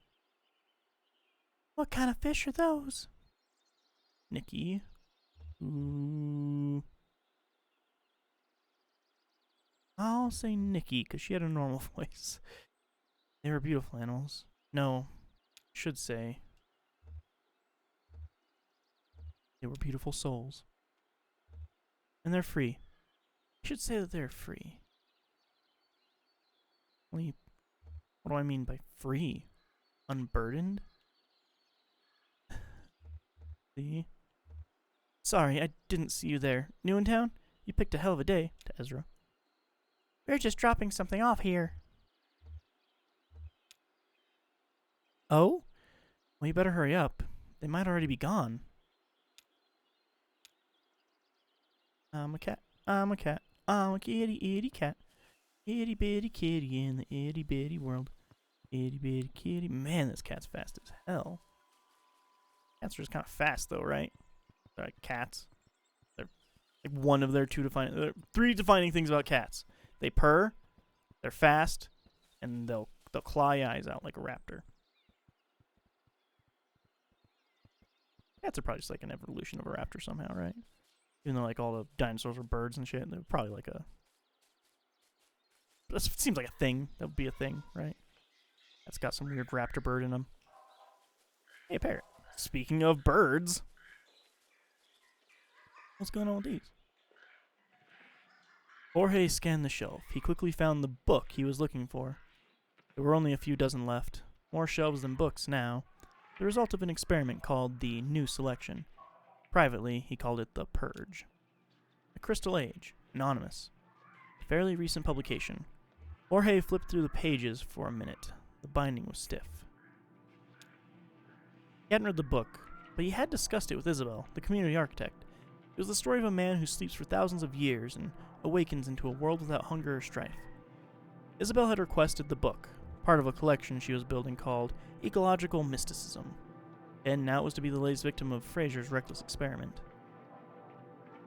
What kind of fish are those? Nikki. Ooh. I'll say Nikki, because she had a normal voice. They were beautiful animals. No, I should say they were beautiful souls. And they're free. I should say that they're free. What do I mean by free? Unburdened? See? Sorry, I didn't see you there. New in town? You picked a hell of a day, to Ezra. We're just dropping something off here. Oh? Well, you better hurry up. They might already be gone. I'm a cat. I'm a cat. I'm a kitty itty cat. Itty bitty kitty in the itty bitty world. Itty bitty kitty. Man, this cat's fast as hell. Cats are just kind of fast though, right? They're like cats. They're like one of their three defining things about cats. They purr, they're fast, and they'll claw your eyes out like a raptor. Cats are probably just like an evolution of a raptor somehow, right? Even though like all the dinosaurs were birds and shit, they're probably like a... That seems like a thing. That would be a thing, right? That's got some weird raptor bird in them. Hey, a parrot. Speaking of birds, what's going on with these? Jorge scanned the shelf. He quickly found the book he was looking for. There were only a few dozen left. More shelves than books now. The result of an experiment called the New Selection. Privately, he called it the Purge. The Crystal Age. Anonymous. A fairly recent publication. Jorge flipped through the pages for a minute. The binding was stiff. He hadn't read the book, but he had discussed it with Isabel, the community architect. It was the story of a man who sleeps for thousands of years and awakens into a world without hunger or strife. Isabel had requested the book, part of a collection she was building called Ecological Mysticism, and now it was to be the latest victim of Fraser's reckless experiment.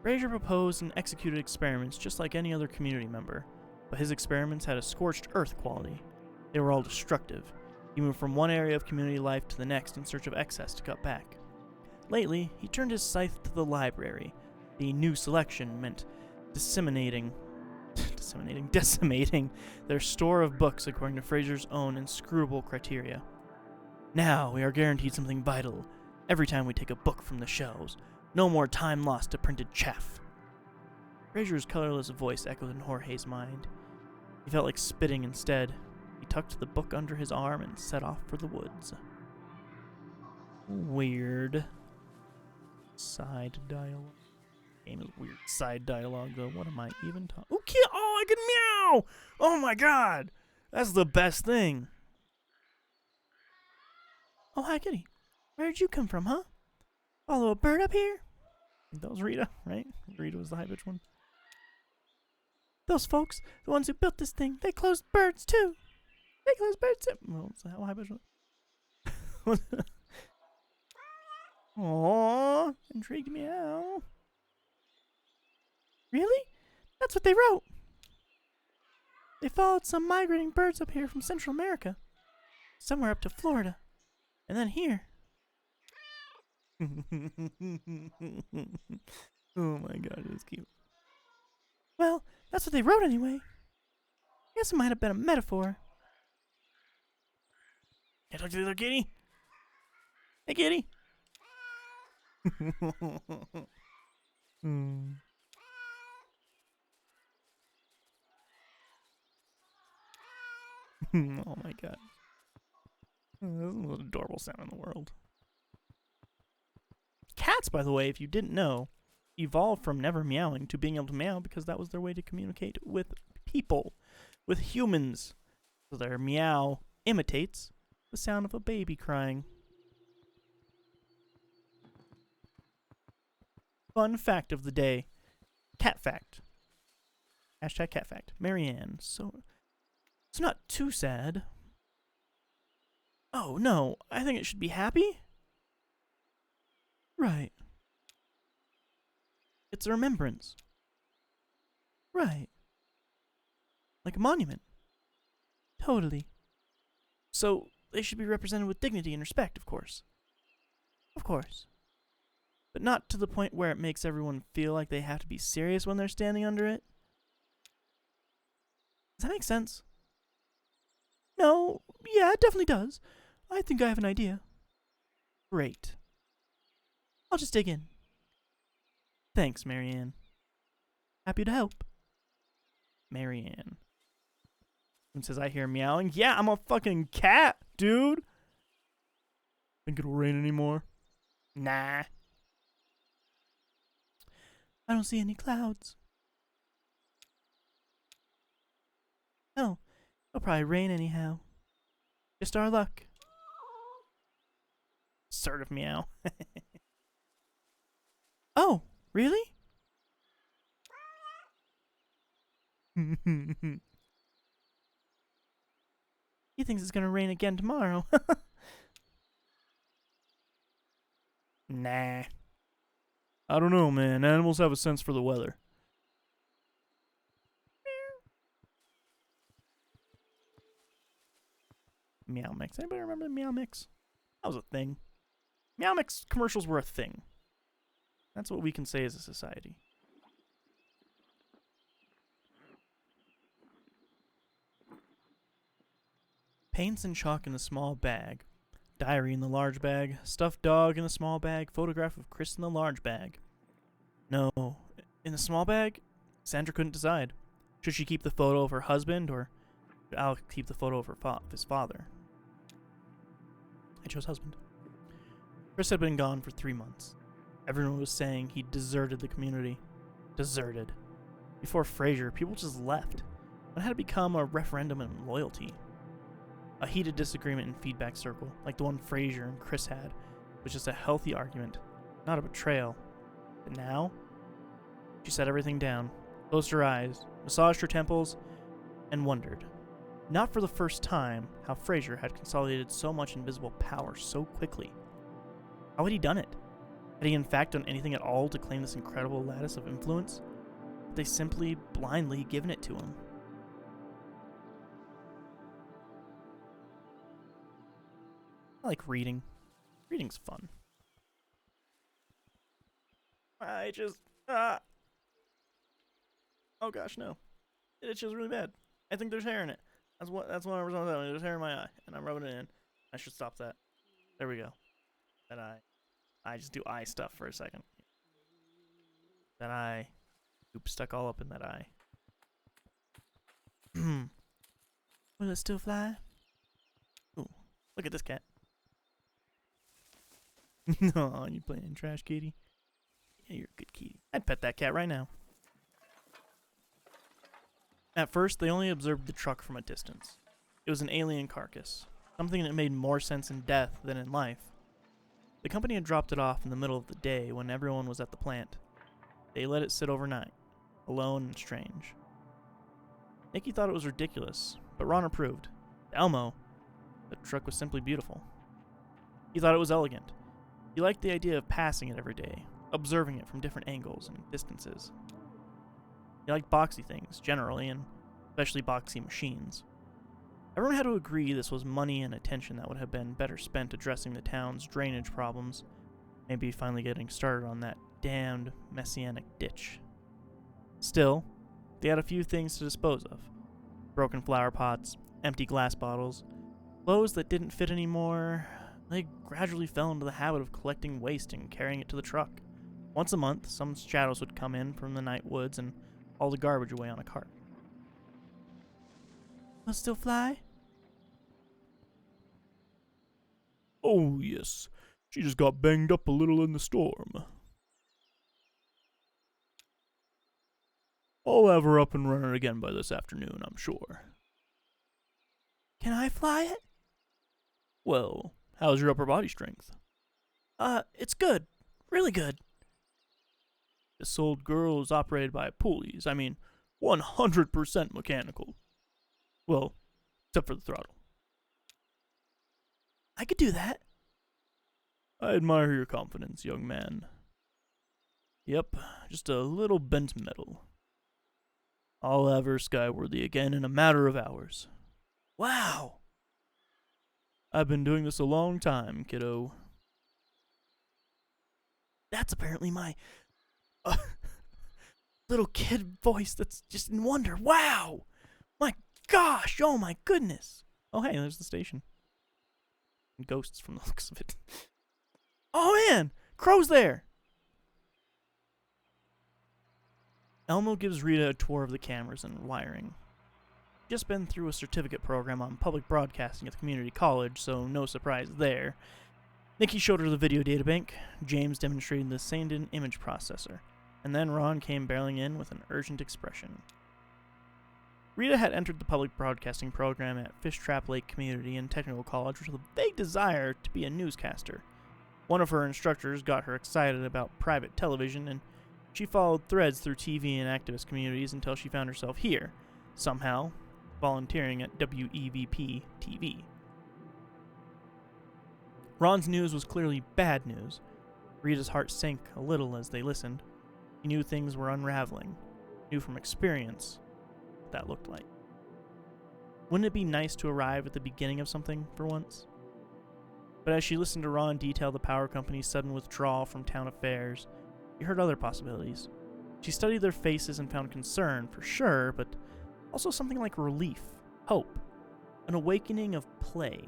Fraser proposed and executed experiments just like any other community member, but his experiments had a scorched earth quality. They were all destructive. He moved from one area of community life to the next in search of excess to cut back. Lately, he turned his scythe to the library, The new selection meant decimating their store of books according to Fraser's own inscrutable criteria. Now we are guaranteed something vital every time we take a book from the shelves. No more time lost to printed chaff. Fraser's colorless voice echoed in Jorge's mind. He felt like spitting instead. He tucked the book under his arm and set off for the woods. Weird. Side dialogue. Game is weird. Side dialogue, though. What am I even talking? Okay. Oh, I can meow! Oh my god! That's the best thing. Oh, hi, kitty. Where did you come from, huh? Follow a bird up here? That was Rita, right? Rita was the high-pitched one. Those folks, the ones who built this thing, they closed birds, too. They closed birds, too. Well, it's how high-pitched one. Aww, intrigued meow. Really? That's what they wrote. They followed some migrating birds up here from Central America. Somewhere up to Florida. And then here. Oh my god, it was cute. Well, that's what they wrote anyway. Guess it might have been a metaphor. Can I talk to the other kitty? Hey, kitty. Oh my god. This is the most adorable sound in the world. Cats, by the way, if you didn't know, evolved from never meowing to being able to meow because that was their way to communicate with people, with humans. So their meow imitates the sound of a baby crying. Fun fact of the day. Cat fact. Hashtag cat fact. Marianne. So it's not too sad. Oh, no. I think it should be happy. Right. It's a remembrance. Right. Like a monument. Totally. So they should be represented with dignity and respect, of course. Of course. But not to the point where it makes everyone feel like they have to be serious when they're standing under it. Does that make sense? No, yeah, it definitely does. I think I have an idea. Great. I'll just dig in. Thanks, Marianne. Happy to help. Marianne. And says, I hear meowing. Yeah, I'm a fucking cat, dude. Think it'll rain anymore? Nah. I don't see any clouds. Oh, it'll probably rain anyhow. Just our luck. Sort of meow. Oh, really? He thinks it's gonna rain again tomorrow. Nah. I don't know, man. Animals have a sense for the weather. Meow Mix. Anybody remember the Meow Mix? That was a thing. Meow Mix commercials were a thing. That's what we can say as a society. Paints and chalk in a small bag. Diary in the large bag. Stuffed dog in the small bag. Photograph of Chris in the large bag. No. In the small bag, Sandra couldn't decide. Should she keep the photo of her husband, or should Alex keep the photo of his father? I chose husband. Chris had been gone for 3 months. Everyone was saying he deserted the community. Deserted. Before Fraser, people just left. It had become a referendum on loyalty. A heated disagreement in feedback circle, like the one Fraser and Chris had, was just a healthy argument, not a betrayal. But now, she set everything down, closed her eyes, massaged her temples, and wondered, not for the first time, how Fraser had consolidated so much invisible power so quickly. How had he done it? Had he in fact done anything at all to claim this incredible lattice of influence? Had they simply blindly given it to him? I like reading. Reading's fun. Ah! Oh gosh, no. It itches really bad. I think there's hair in it. That's what I was on. There's hair in my eye, and I'm rubbing it in. I should stop that. There we go. That eye. I just do eye stuff for a second. That eye. Oops, stuck all up in that eye. Will it still fly? Ooh, look at this cat. No, you playing trash, kitty? Yeah, you're a good kitty. I'd pet that cat right now. At first, they only observed the truck from a distance. It was an alien carcass, something that made more sense in death than in life. The company had dropped it off in the middle of the day when everyone was at the plant. They let it sit overnight, alone and strange. Nikki thought it was ridiculous, but Ron approved. To Elmo, the truck was simply beautiful. He thought it was elegant. He liked the idea of passing it every day, observing it from different angles and distances. He liked boxy things, generally, and especially boxy machines. Everyone had to agree this was money and attention that would have been better spent addressing the town's drainage problems, maybe finally getting started on that damned messianic ditch. Still, they had a few things to dispose of. Broken flower pots, empty glass bottles, clothes that didn't fit anymore. They gradually fell into the habit of collecting waste and carrying it to the truck. Once a month, some shadows would come in from the night woods and haul the garbage away on a cart. Will it still fly? Oh, yes. She just got banged up a little in the storm. I'll have her up and running again by this afternoon, I'm sure. Can I fly it? Well, how's your upper body strength? It's good. Really good. This old girl is operated by pulleys. 100% mechanical. Well, except for the throttle. I could do that. I admire your confidence, young man. Yep, just a little bent metal. I'll have her skyworthy again in a matter of hours. Wow. I've been doing this a long time, kiddo. That's apparently my little kid voice that's just in wonder. Wow. My gosh. Oh my goodness. Oh, hey, there's the station. Ghosts from the looks of it. Oh man, Crow's there. Elmo gives Rita a tour of the cameras and wiring. Just been through a certificate program on public broadcasting at the community college, so no surprise there. Nikki showed her the video databank, James demonstrating the Sandin image processor, and then Ron came barreling in with an urgent expression. Rita had entered the public broadcasting program at Fish Trap Lake Community and Technical College with a vague desire to be a newscaster. One of her instructors got her excited about private television, and she followed threads through TV and activist communities until she found herself here, somehow, volunteering at WEVP TV. Ron's news was clearly bad news. Rita's heart sank a little as they listened. He knew things were unraveling, knew from experience what that looked like. Wouldn't it be nice to arrive at the beginning of something for once? But as she listened to Ron detail the power company's sudden withdrawal from town affairs, she heard other possibilities. She studied their faces and found concern, for sure, but also something like relief, hope, an awakening of play.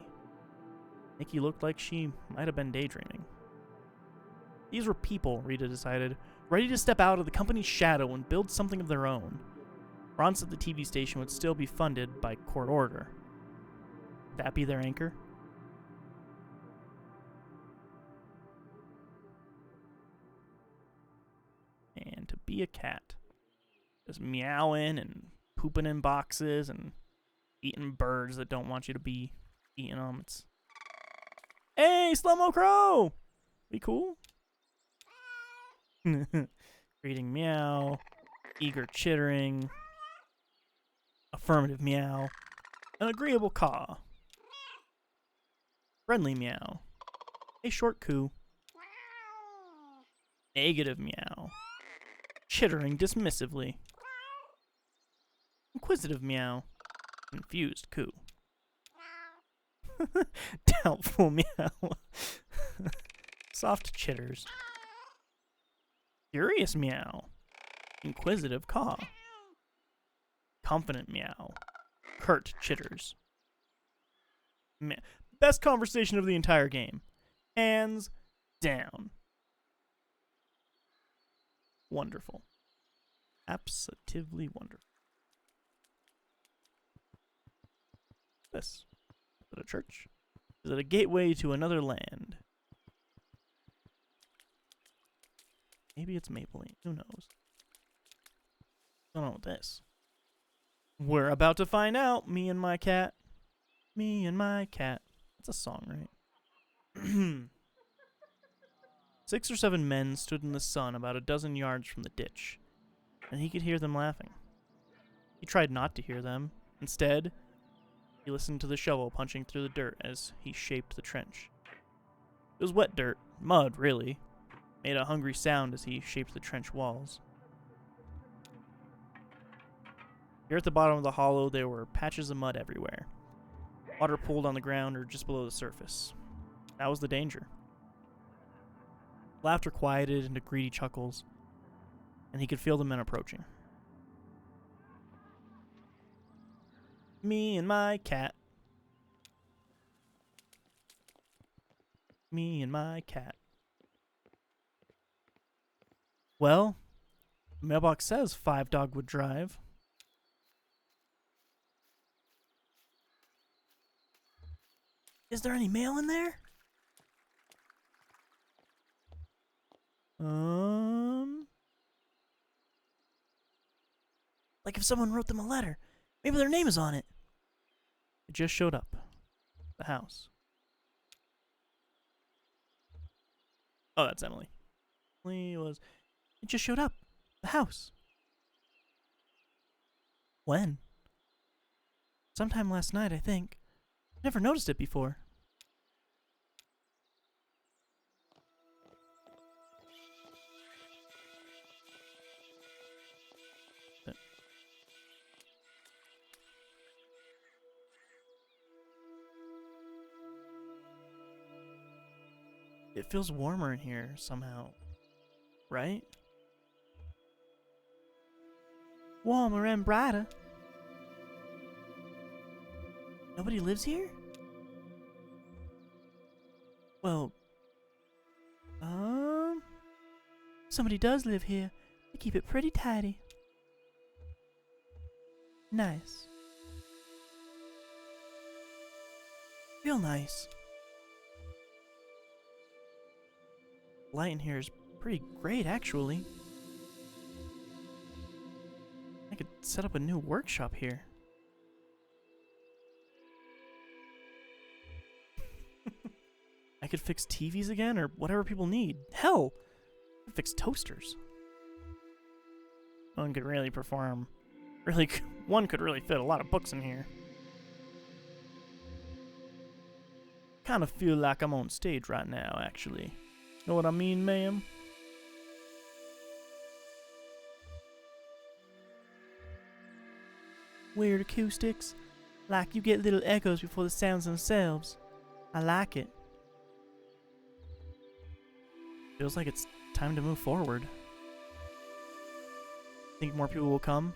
Nikki looked like she might have been daydreaming. These were people, Rita decided, ready to step out of the company's shadow and build something of their own. Ron said the TV station would still be funded by court order. Would that be their anchor? And to be a cat, just meowing and pooping in boxes and eating birds that don't want you to be eating them. It's, hey, Slow-Mo Crow! Be cool? Greeting meow, eager chittering, affirmative meow, an agreeable caw, friendly meow, a short coo, negative meow, chittering dismissively, inquisitive meow, confused coo, doubtful meow, soft chitters, Curious meow. Inquisitive caw. Confident meow. Curt chitters. Best conversation of the entire game. Hands down. Wonderful. Absolutely wonderful. This. Is it a church? Is it a gateway to another land? Maybe it's Maple Leaf. Who knows? I don't know this. We're about to find out. Me and my cat. Me and my cat. That's a song, right? 6 or 7 men stood in the sun about a dozen yards from the ditch, and he could hear them laughing. He tried not to hear them. Instead, he listened to the shovel punching through the dirt as he shaped the trench. It was wet dirt, mud, really. Made a hungry sound as he shaped the trench walls. Here at the bottom of the hollow, there were patches of mud everywhere. Water pooled on the ground or just below the surface. That was the danger. Laughter quieted into greedy chuckles, and he could feel the men approaching. Me and my cat. Me and my cat. Well, the mailbox says 5 Dogwood Drive. Is there any mail in there? Like if someone wrote them a letter. Maybe their name is on it. It just showed up. The house. Oh, that's Emily. It just showed up. The house. When? Sometime last night, I think. Never noticed it before. It feels warmer in here somehow, right? Warmer and brighter. Nobody lives here? Well, somebody does live here. They keep it pretty tidy. Nice. Real nice. Light in here is pretty great, actually. I could set up a new workshop here. I could fix TVs again, or whatever people need. Hell, I could fix toasters. One could really perform. One could really fit a lot of books in here. Kind of feel like I'm on stage right now, actually. Know what I mean, ma'am? Weird acoustics. Like you get little echoes before the sounds themselves. I like it. Feels like it's time to move forward. Think more people will come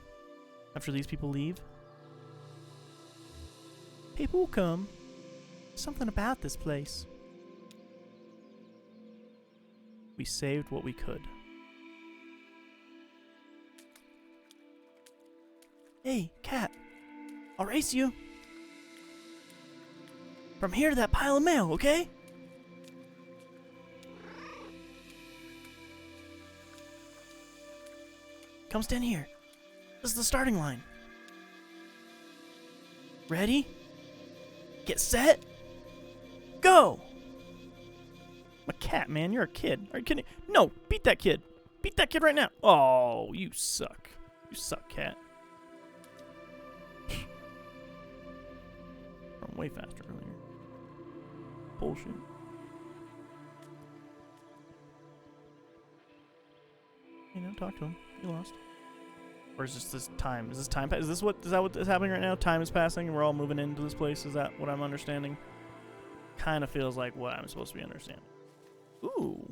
after these people leave? People will come. Something about this place. We saved what we could. Hey, cat. I'll race you. From here to that pile of mail, okay? Come stand here. This is the starting line. Ready? Get set. Go! I'm a cat, man. You're a kid. Are you kidding? No, beat that kid. Beat that kid right now. Oh, you suck. You suck, cat. Run way faster earlier. Bullshit. You know, talk to him. You lost. Or is this time? Is this time? Is that what is happening right now? Time is passing and we're all moving into this place? Is that what I'm understanding? Kind of feels like what I'm supposed to be understanding. Ooh.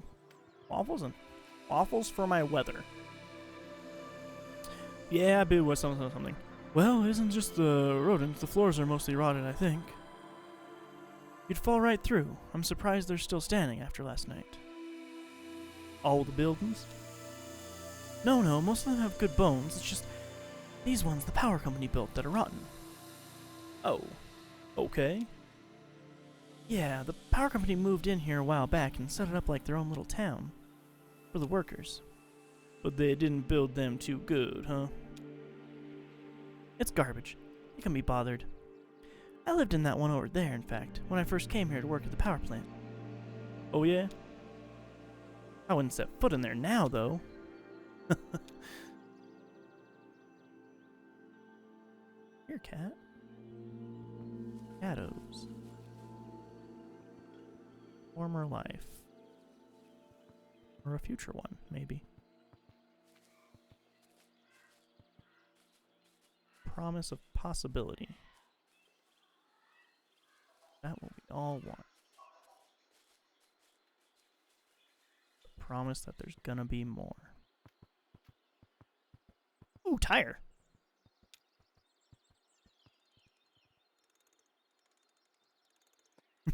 Waffles and Waffles for my weather. Yeah, I bet it was something. Well, it isn't just the rodents. The floors are mostly rotted, I think. You'd fall right through. I'm surprised they're still standing after last night. All the buildings? No, most of them have good bones. It's just these ones the power company built that are rotten. Oh, okay. Yeah, the power company moved in here a while back and set it up like their own little town. For the workers. But they didn't build them too good, huh? It's garbage. You can be bothered. I lived in that one over there, in fact, when I first came here to work at the power plant. Oh yeah? I wouldn't set foot in there now, though. Here, cat. Shadows. Former life. Or a future one, maybe. Promise of possibility. That what we all want. The promise that there's gonna be more. Ooh, tire.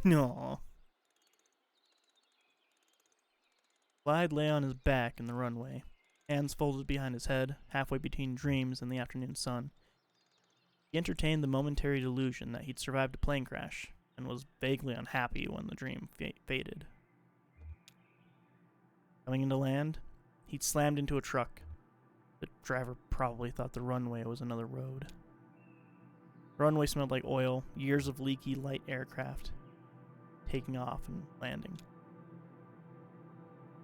No. Clyde lay on his back in the runway, hands folded behind his head, halfway between dreams and the afternoon sun. He entertained the momentary delusion that he'd survived a plane crash, and was vaguely unhappy when the dream faded. Coming into land, he'd slammed into a truck. The driver probably thought the runway was another road. The runway smelled like oil, years of leaky light aircraft, taking off and landing.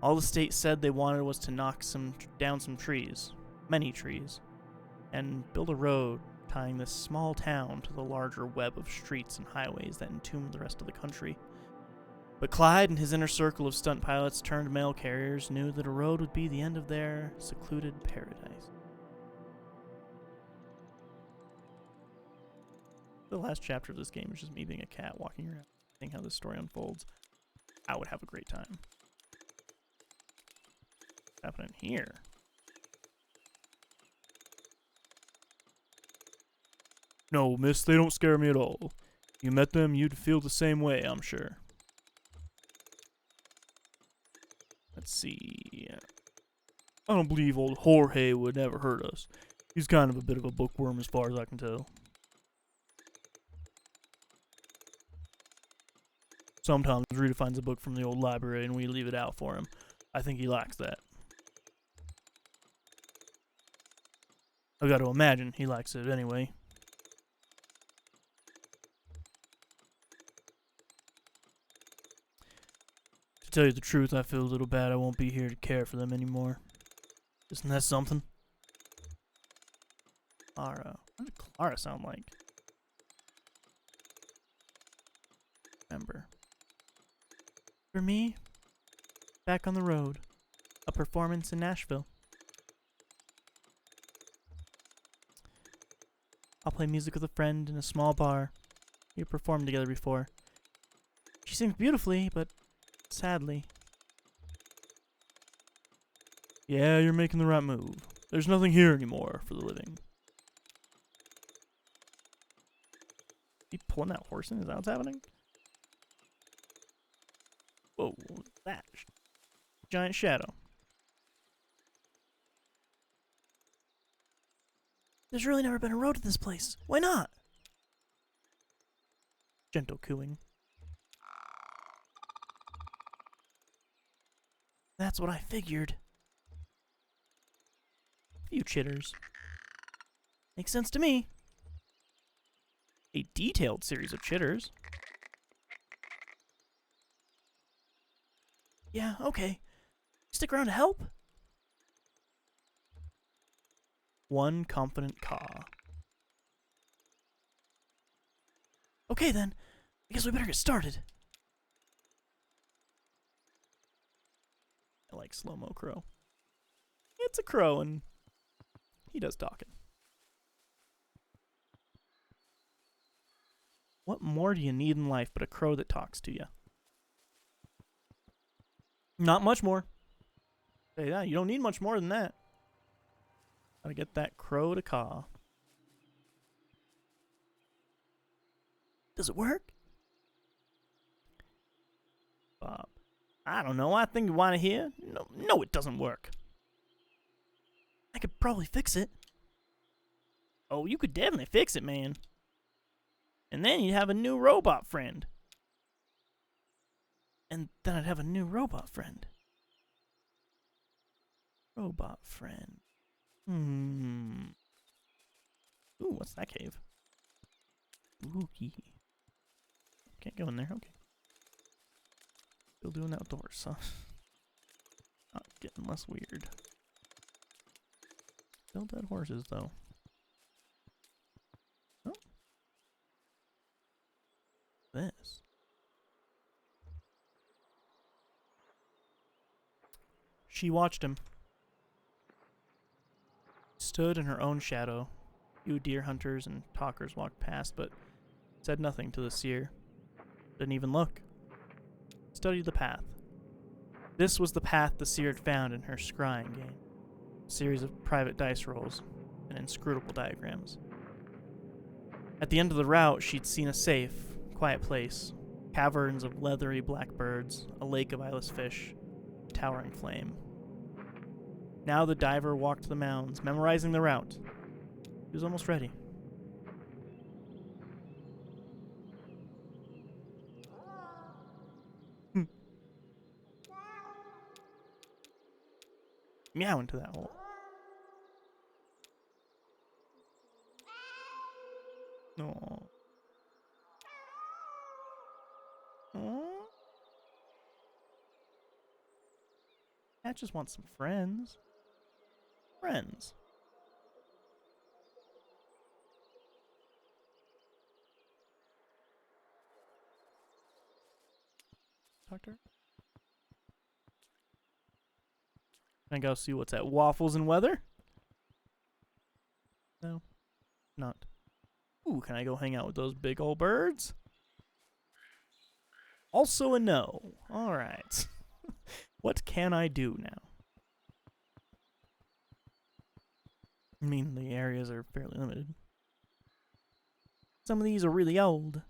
All the state said they wanted was to knock down some trees, many trees, and build a road tying this small town to the larger web of streets and highways that entombed the rest of the country. But Clyde and his inner circle of stunt pilots turned mail carriers knew that a road would be the end of their secluded paradise. The last chapter of this game is just me being a cat walking around, seeing how this story unfolds. I would have a great time. What's happening here? No, miss, they don't scare me at all. You met them, you'd feel the same way, I'm sure. Let's see. I don't believe old Jorge would ever hurt us. He's kind of a bit of a bookworm as far as I can tell. Sometimes Rita finds a book from the old library and we leave it out for him. I think he likes that. I've got to imagine he likes it anyway. To tell you the truth, I feel a little bad I won't be here to care for them anymore. Isn't that something? Clara. What did Clara sound like? Remember. For me, back on the road. A performance in Nashville. I'll play music with a friend in a small bar. We performed together before. She sings beautifully, but sadly. Yeah, you're making the right move. There's nothing here anymore for the living. You pulling that horse in? Is that what's happening? Whoa, what's that? Giant shadow. There's really never been a road to this place. Why not? Gentle cooing. That's what I figured. Few chitters. Makes sense to me. A detailed series of chitters. Yeah, okay. Stick around to help? One confident caw. Okay then. I guess we better get started. I like slow-mo crow. It's a crow and he does talking. What more do you need in life but a crow that talks to you? Not much more. Say that. You don't need much more than that. Gotta get that crow to caw. Does it work? Bob. I don't know. I think you want to hear. No, it doesn't work. I could probably fix it. Oh, you could definitely fix it, man. And then you'd have a new robot friend. And then I'd have a new robot friend. Robot friend. Ooh, what's that cave? Spooky. Can't go in there. Okay. Still doing outdoors, huh? Not getting less weird. Still dead horses, though. Oh. This. She watched him. Stood in her own shadow. Few deer hunters and talkers walked past, but said nothing to the seer. Didn't even look. Studied the path. This was the path the seer had found in her scrying game. A series of private dice rolls and inscrutable diagrams. At the end of the route, she'd seen a safe, quiet place. Caverns of leathery black birds, a lake of eyeless fish, a towering flame. Now the diver walked the mounds, memorizing the route. He was almost ready. Meow into that hole. No. Cat just wants some friends. Friends. Talk to her. Can I go see what's at Waffles and Weather? No. Not. Ooh, can I go hang out with those big old birds? Also a no. Alright. What can I do now? I mean, the areas are fairly limited. Some of these are really old.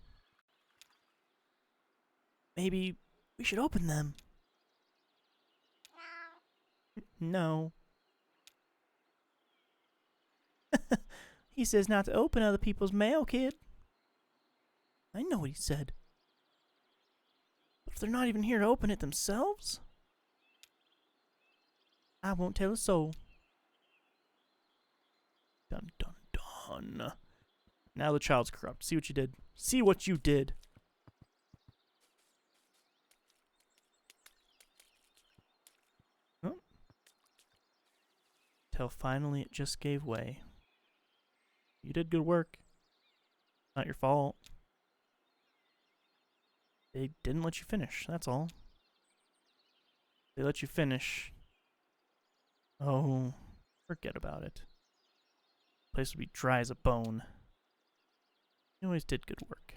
Maybe we should open them. No. He says not to open other people's mail, kid. I know what he said. But if they're not even here to open it themselves, I won't tell a soul. Dun dun dun. Now the child's corrupt. See what you did. See what you did. Oh. Till finally it just gave way. You did good work. Not your fault. They didn't let you finish, that's all. They let you finish. Oh, forget about it. The place would be dry as a bone. You always did good work.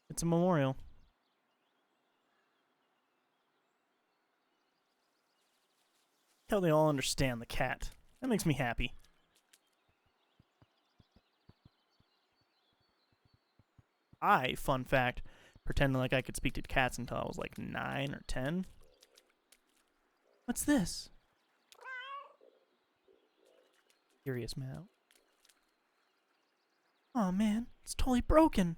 It's a memorial. How they all understand the cat. That makes me happy. I, fun fact, pretended like I could speak to cats until I was like 9 or 10. What's this? Curious meow. Oh man, it's totally broken.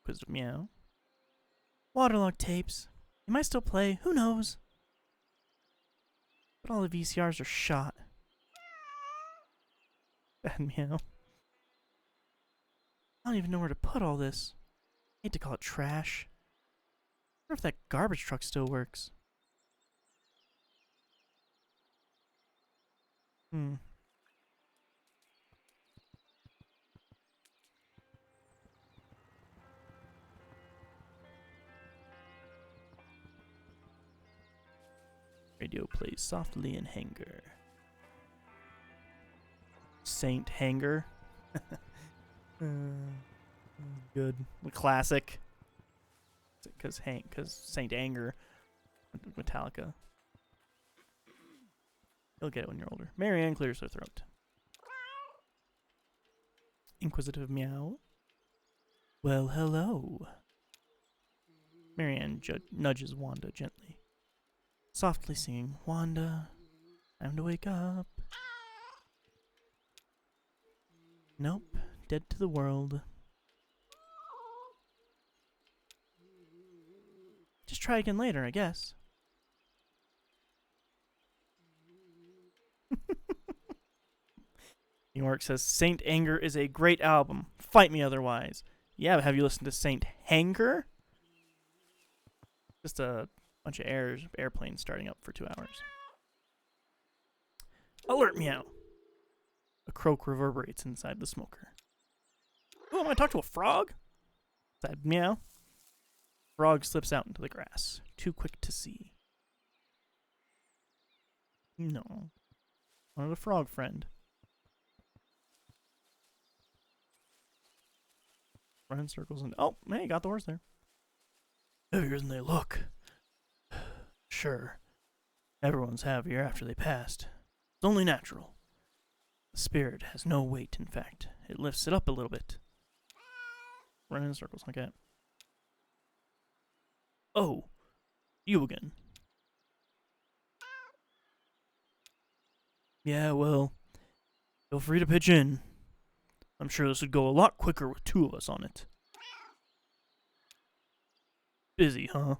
Quizzed meow. Waterlogged tapes. They might still play, who knows? But all the VCRs are shot. Bad meow. I don't even know where to put all this. I hate to call it trash. I wonder if that garbage truck still works. Radio plays softly in hangar. Saint Hangar. Good. The classic. Because Saint Anger, Metallica. You'll get it when you're older. Marianne clears her throat. Inquisitive meow. Well, hello. Marianne nudges Wanda gently, softly singing, Wanda, time to wake up. Nope, dead to the world. Just try again later, I guess. New York says, Saint Anger is a great album. Fight me otherwise. Yeah, but have you listened to Saint Hanger? Just a bunch of airplanes starting up for 2 hours. Alert meow. A croak reverberates inside the smoker. Oh, am I talking to a frog? Sad meow. Frog slips out into the grass. Too quick to see. No. Wanted a frog friend. Run in circles and... Oh, hey, got the horse there. Heavier than they look. Sure. Everyone's heavier after they passed. It's only natural. The spirit has no weight, in fact. It lifts it up a little bit. Run in circles, okay. Oh, you again. Yeah, well, feel free to pitch in. I'm sure this would go a lot quicker with 2 of us on it. Busy, huh?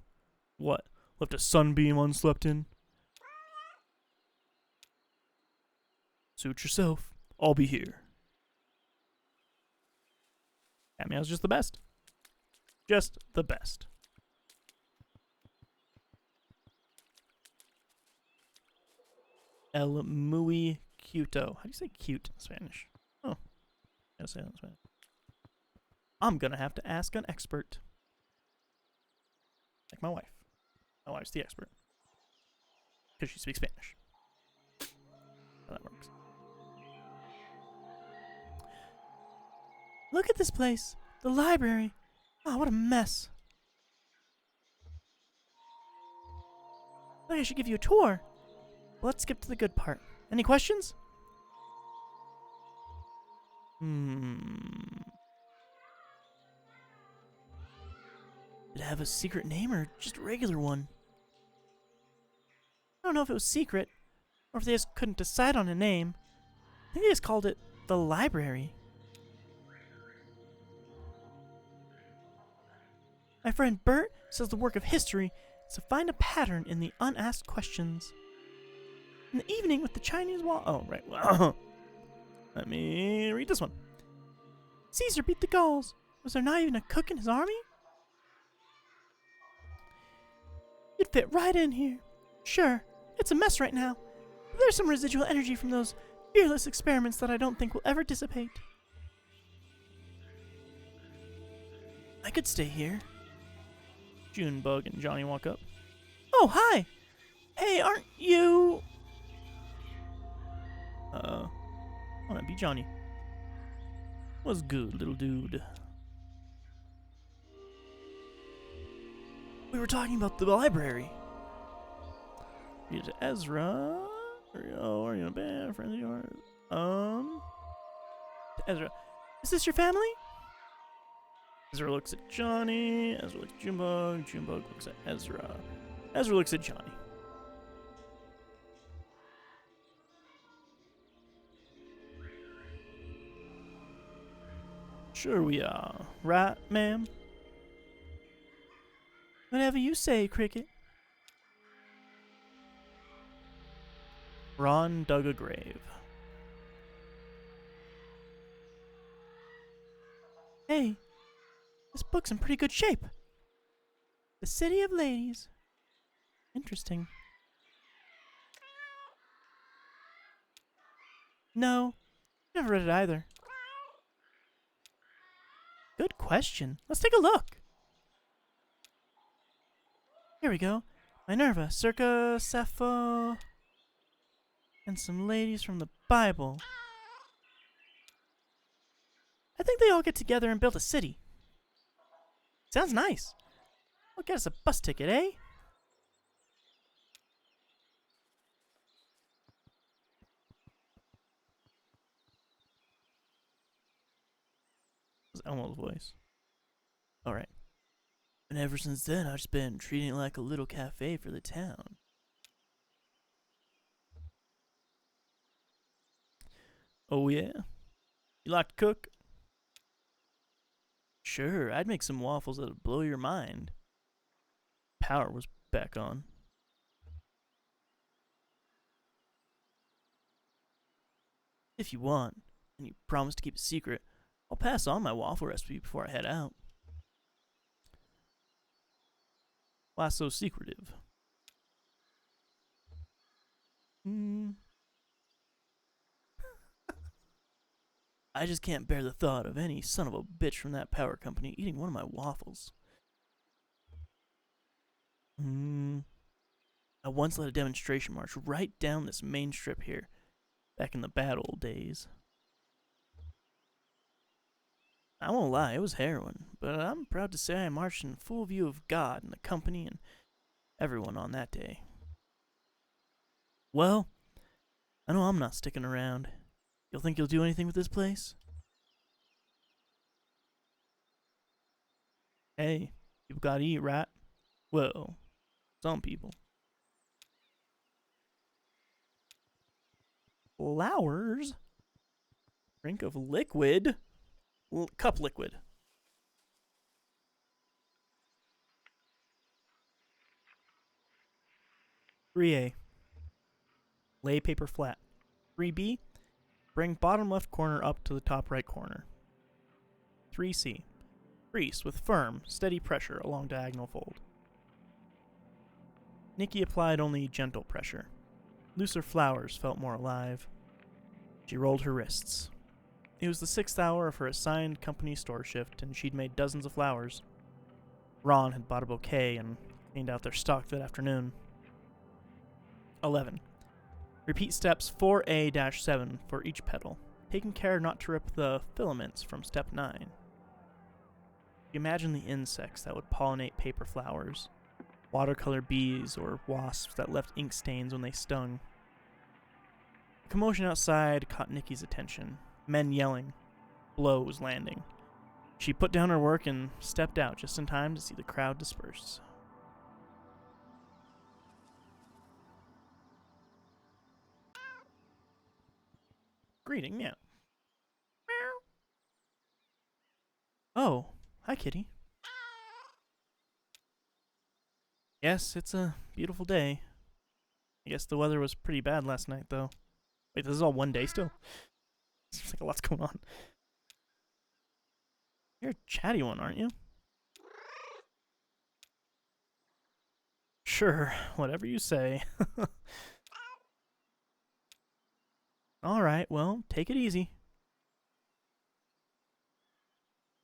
What? Left a sunbeam unslept in? Suit yourself. I'll be here. Cat Meow's just the best. Just the best. El muy cuto. How do you say cute in Spanish? Oh, I gotta say that in Spanish. I'm gonna have to ask an expert. Like my wife. My wife's the expert. Because she speaks Spanish. How that works. Look at this place. The library. Oh, what a mess. I think I should give you a tour. But let's skip to the good part. Any questions? Did it have a secret name or just a regular one? I don't know if it was secret, or if they just couldn't decide on a name. I think they just called it the library. My friend Bert says the work of history is to find a pattern in the unasked questions. In the evening with the Chinese wall... Oh, right. Well, let me read this one. Caesar beat the Gauls. Was there not even a cook in his army? You'd fit right in here. Sure, it's a mess right now, but there's some residual energy from those fearless experiments that I don't think will ever dissipate. I could stay here. Junebug and Johnny walk up. Oh, hi! Hey, aren't you... Oh, that'd be Johnny. What's good, little dude? We were talking about the library. Read it to Ezra. Are you a bad friend of yours? To Ezra. Is this your family? Ezra looks at Johnny. Ezra looks at Junebug. Junebug looks at Ezra. Ezra looks at Johnny. Sure we are. Right, ma'am? Whatever you say, Cricket. Ron dug a grave. Hey, this book's in pretty good shape. The City of Ladies. Interesting. No, never read it either. Good question. Let's take a look. Here we go. Minerva, Circa, Sappho, and some ladies from the Bible. I think they all get together and build a city. Sounds nice. I'll get us a bus ticket, eh? It was Elmo's voice. Alright. And ever since then, I've just been treating it like a little cafe for the town. Oh yeah? You like to cook? Sure, I'd make some waffles that'd blow your mind. Power was back on. If you want, and you promise to keep it secret, I'll pass on my waffle recipe before I head out. Why so secretive? I just can't bear the thought of any son of a bitch from that power company eating one of my waffles. I once led a demonstration march right down this main strip here, back in the bad old days. I won't lie, it was harrowing, but I'm proud to say I marched in full view of God and the company and everyone on that day. Well, I know I'm not sticking around. You'll think you'll do anything with this place? Hey, people gotta eat, right? Well, some people. Flowers? Drink of liquid? Cup liquid. 3A. Lay paper flat. 3B. Bring bottom left corner up to the top right corner. 3C. Crease with firm, steady pressure along diagonal fold. Nikki applied only gentle pressure. Looser flowers felt more alive. She rolled her wrists. It was the 6th hour of her assigned company store shift, and she'd made dozens of flowers. Ron had bought a bouquet and cleaned out their stock that afternoon. 11. Repeat steps 4A-7 for each petal, taking care not to rip the filaments from step 9. Imagine the insects that would pollinate paper flowers, watercolor bees or wasps that left ink stains when they stung. The commotion outside caught Nikki's attention, men yelling, blows landing. She put down her work and stepped out just in time to see the crowd disperse. Greeting, meow. Meow. Oh, hi, kitty. Yes, it's a beautiful day. I guess the weather was pretty bad last night, though. Wait, this is all one day still? Seems like a lot's going on. You're a chatty one, aren't you? Sure, whatever you say. Alright, well, take it easy.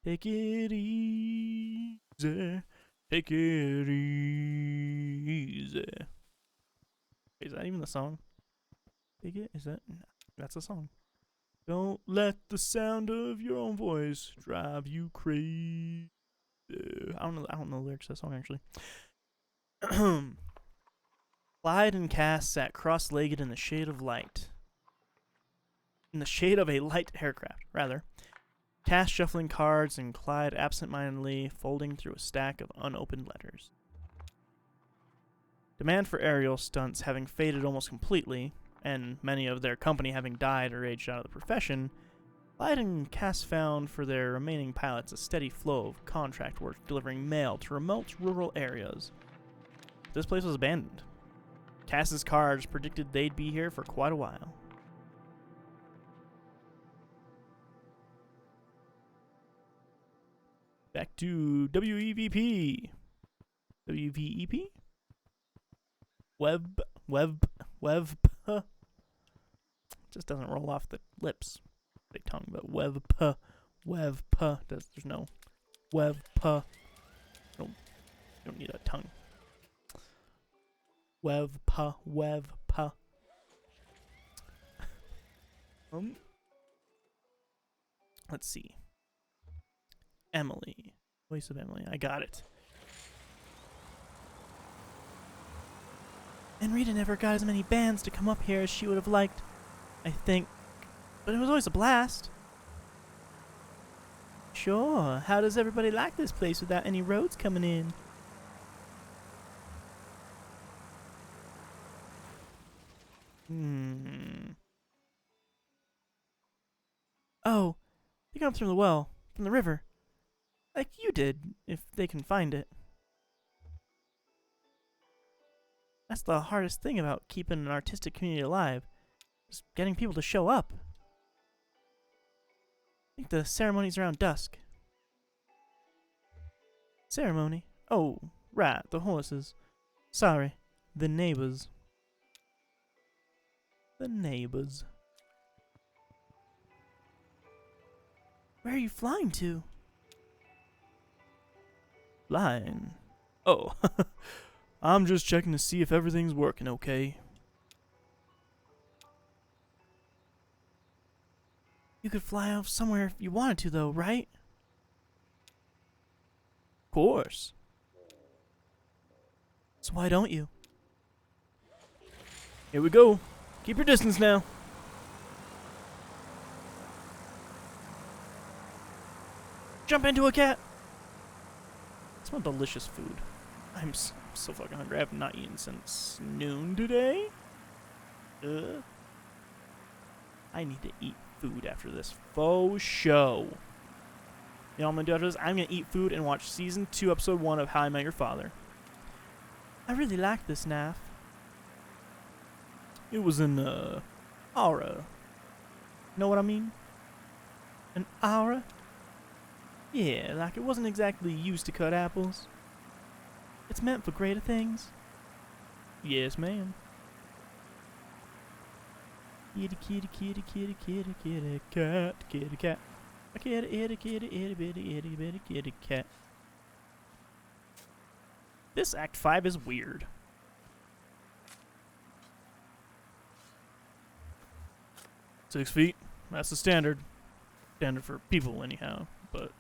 Take it easy. Take it easy. Is that even the song? Take it? Is that? No, that's the song. Don't let the sound of your own voice drive you crazy. I don't know the lyrics to that song, actually. Clyde and Cass sat cross-legged in the shade of light. In the shade of a light aircraft, rather. Cass shuffling cards and Clyde absent-mindedly folding through a stack of unopened letters. Demand for aerial stunts having faded almost completely, and many of their company having died or aged out of the profession, Clyde and Cass found for their remaining pilots a steady flow of contract work delivering mail to remote rural areas. This place was abandoned. Cass's cards predicted they'd be here for quite a while. Back to WEVP. WVEP? Web. Just doesn't roll off the lips. Big tongue, but web. There's no web. You don't need a tongue. Wev. Let's see. Emily. Voice of Emily. I got it. And Rita never got as many bands to come up here as she would have liked, I think. But it was always a blast. Sure, how does everybody like this place without any roads coming in? Oh, they come up from the well, from the river. Like you did, if they can find it. That's the hardest thing about keeping an artistic community alive, is getting people to show up. I think the ceremony's around dusk. Ceremony? Oh, right, the horses. Sorry, the neighbors. The neighbors. Where are you flying to? Flying? Oh, I'm just checking to see if everything's working okay. You could fly off somewhere if you wanted to, though, right? Of course. So why don't you? Here we go. Keep your distance now. Jump into a cat. Smell delicious food. I'm so fucking hungry. I have not eaten since noon today. I need to eat food after this faux show. You know what I'm gonna do after this? I'm gonna eat food and watch season 2, episode 1 of How I Met Your Father. I really like this knife. It was an aura. Know what I mean? An aura? Yeah, like it wasn't exactly used to cut apples. It's meant for greater things. Yes, ma'am. Kitty, kitty, kitty, kitty, kitty, kitty, cat, kitty, cat. A kitty, itty, kitty, itty, bitty, itty, bitty, kitty, cat. This Act 5 is weird. Six feet. That's the standard. Standard for people, anyhow. But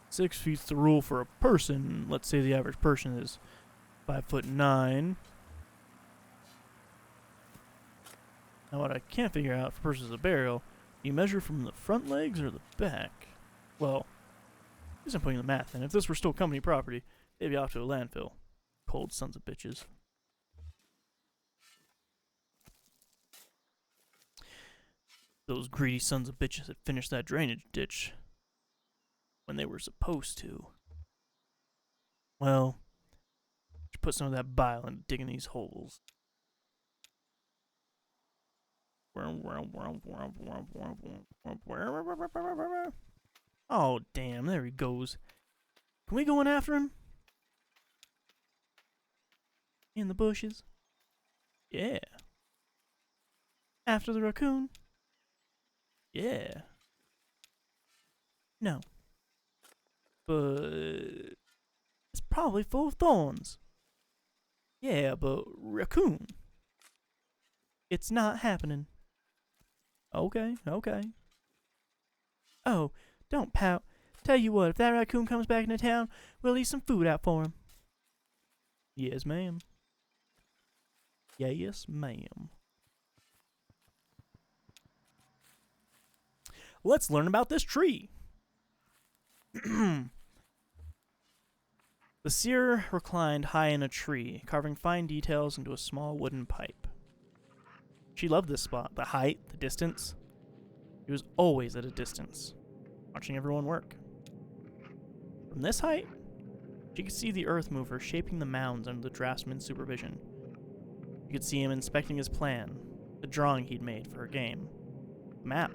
6 feet's the rule for a person. Let's say the average person is 5'9". Now what I can't figure out for persons of burial, do you measure from the front legs or the back? Well, isn't putting the math in. If this were still company property, they'd be off to a landfill. Cold sons of bitches. Those greedy sons of bitches that finished that drainage ditch when they were supposed to. Well, should put some of that bile into digging these holes. Oh, damn, there he goes. Can we go in after him? In the bushes? Yeah. After the raccoon? Yeah. No. But it's probably full of thorns. Yeah, but raccoon. It's not happening. Okay, okay. Oh, don't pout. Tell you what, if that raccoon comes back into town, we'll leave some food out for him. Yes, ma'am. Yes, ma'am. Let's learn about this tree. The seer reclined high in a tree, carving fine details into a small wooden pipe. She loved this spot, the height, the distance. She was always at a distance, watching everyone work. From this height, she could see the earth mover shaping the mounds under the draftsman's supervision. You could see him inspecting his plan, the drawing he'd made for her game, the map.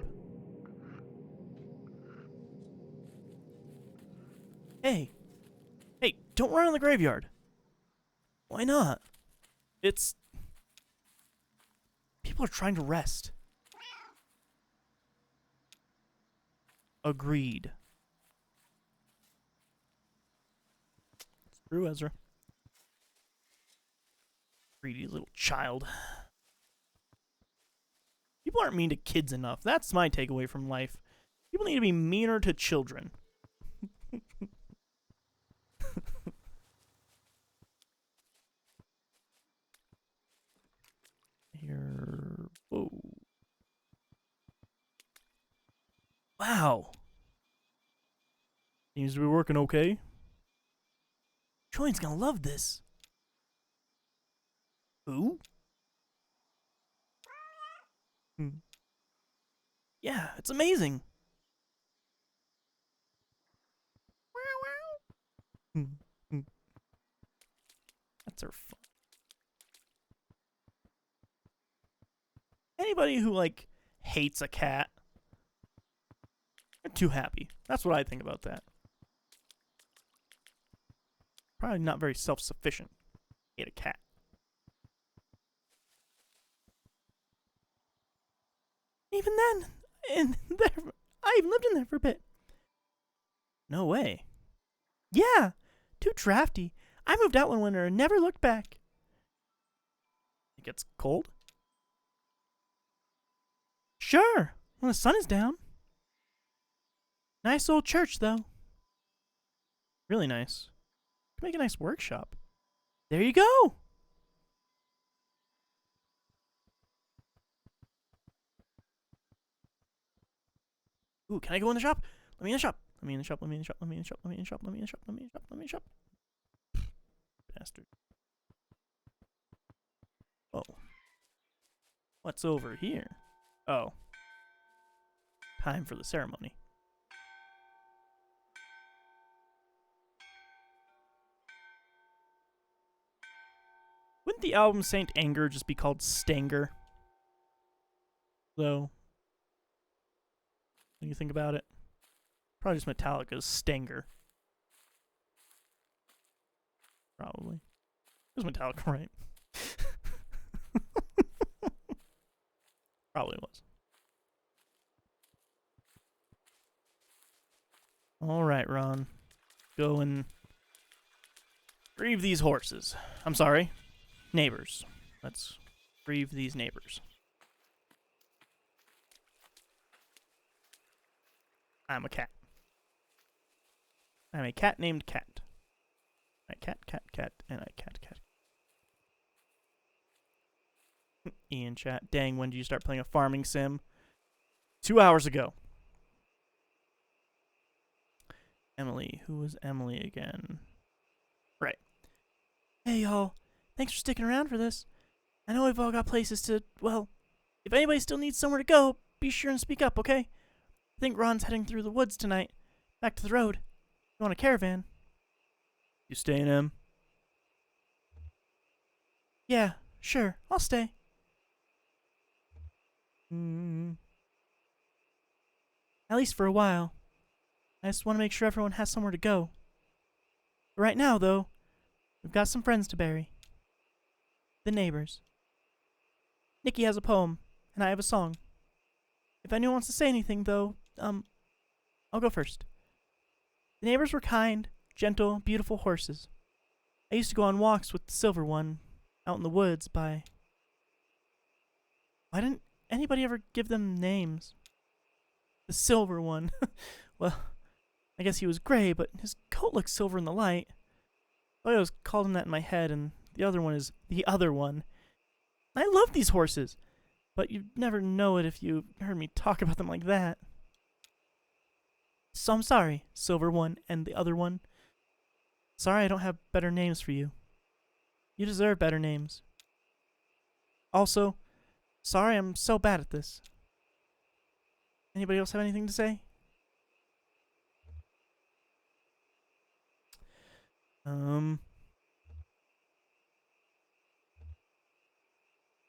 Hey, don't run in the graveyard. Why not? People are trying to rest. Agreed. It's true, Ezra. Greedy little child. People aren't mean to kids enough. That's my takeaway from life. People need to be meaner to children. Wow. Seems to be working okay. Julian's gonna love this. Who? Yeah, it's amazing. That's her fun. Anybody who, like, hates a cat, they're too happy. That's what I think about that. Probably not very self-sufficient. Hate a cat. Even then, I even lived in there for a bit. No way. Yeah, too drafty. I moved out one winter and never looked back. It gets cold? Sure, when the sun is down. Nice old church, though. Really nice. Could make a nice workshop. There you go. Ooh, can I go in the shop? Let me in the shop. Let me in the shop. Let me in the shop. Let me in the shop. Let me in the shop. Let me in the shop. Let me in the shop. Let me in the shop. Bastard. Oh. What's over here? Oh. Time for the ceremony. Wouldn't the album Saint Anger just be called Stanger? Though, when you think about it, probably just Metallica's Stanger. Probably. It was Metallica, right? Probably was. Alright, Ron. Go and grieve these horses. I'm sorry. Neighbors. Let's grieve these neighbors. I'm a cat. I'm a cat named Cat. I cat, and I cat. Ian chat. Dang, when did you start playing a farming sim? 2 hours ago. Emily. Who was Emily again? Right. Hey, y'all. Thanks for sticking around for this. I know we've all got places to, well, if anybody still needs somewhere to go, be sure and speak up, okay? I think Ron's heading through the woods tonight. Back to the road. You want a caravan? You staying, Em? Yeah, sure. I'll stay. At least for a while. I just want to make sure everyone has somewhere to go. But right now, though, we've got some friends to bury. The neighbors. Nikki has a poem, and I have a song. If anyone wants to say anything, though, I'll go first. The neighbors were kind, gentle, beautiful horses. I used to go on walks with the silver one, out in the woods by... Why didn't anybody ever give them names? The silver one. Well, I guess he was gray, but his coat looked silver in the light. I always called him that in my head, and the other one is the other one. I love these horses, but you'd never know it if you heard me talk about them like that. So I'm sorry, silver one and the other one. Sorry I don't have better names for you. You deserve better names. Also, sorry I'm so bad at this. Anybody else have anything to say?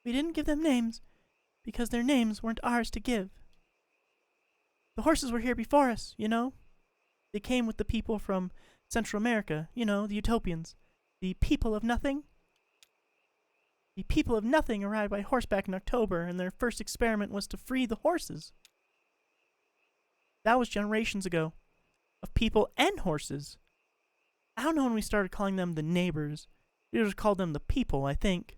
We didn't give them names because their names weren't ours to give. The horses were here before us, you know? They came with the people from Central America, you know, the Utopians. The people of nothing. The people of nothing arrived by horseback in October, and their first experiment was to free the horses. That was generations ago. Of people and horses. I don't know when we started calling them the neighbors. We just called them the people, I think.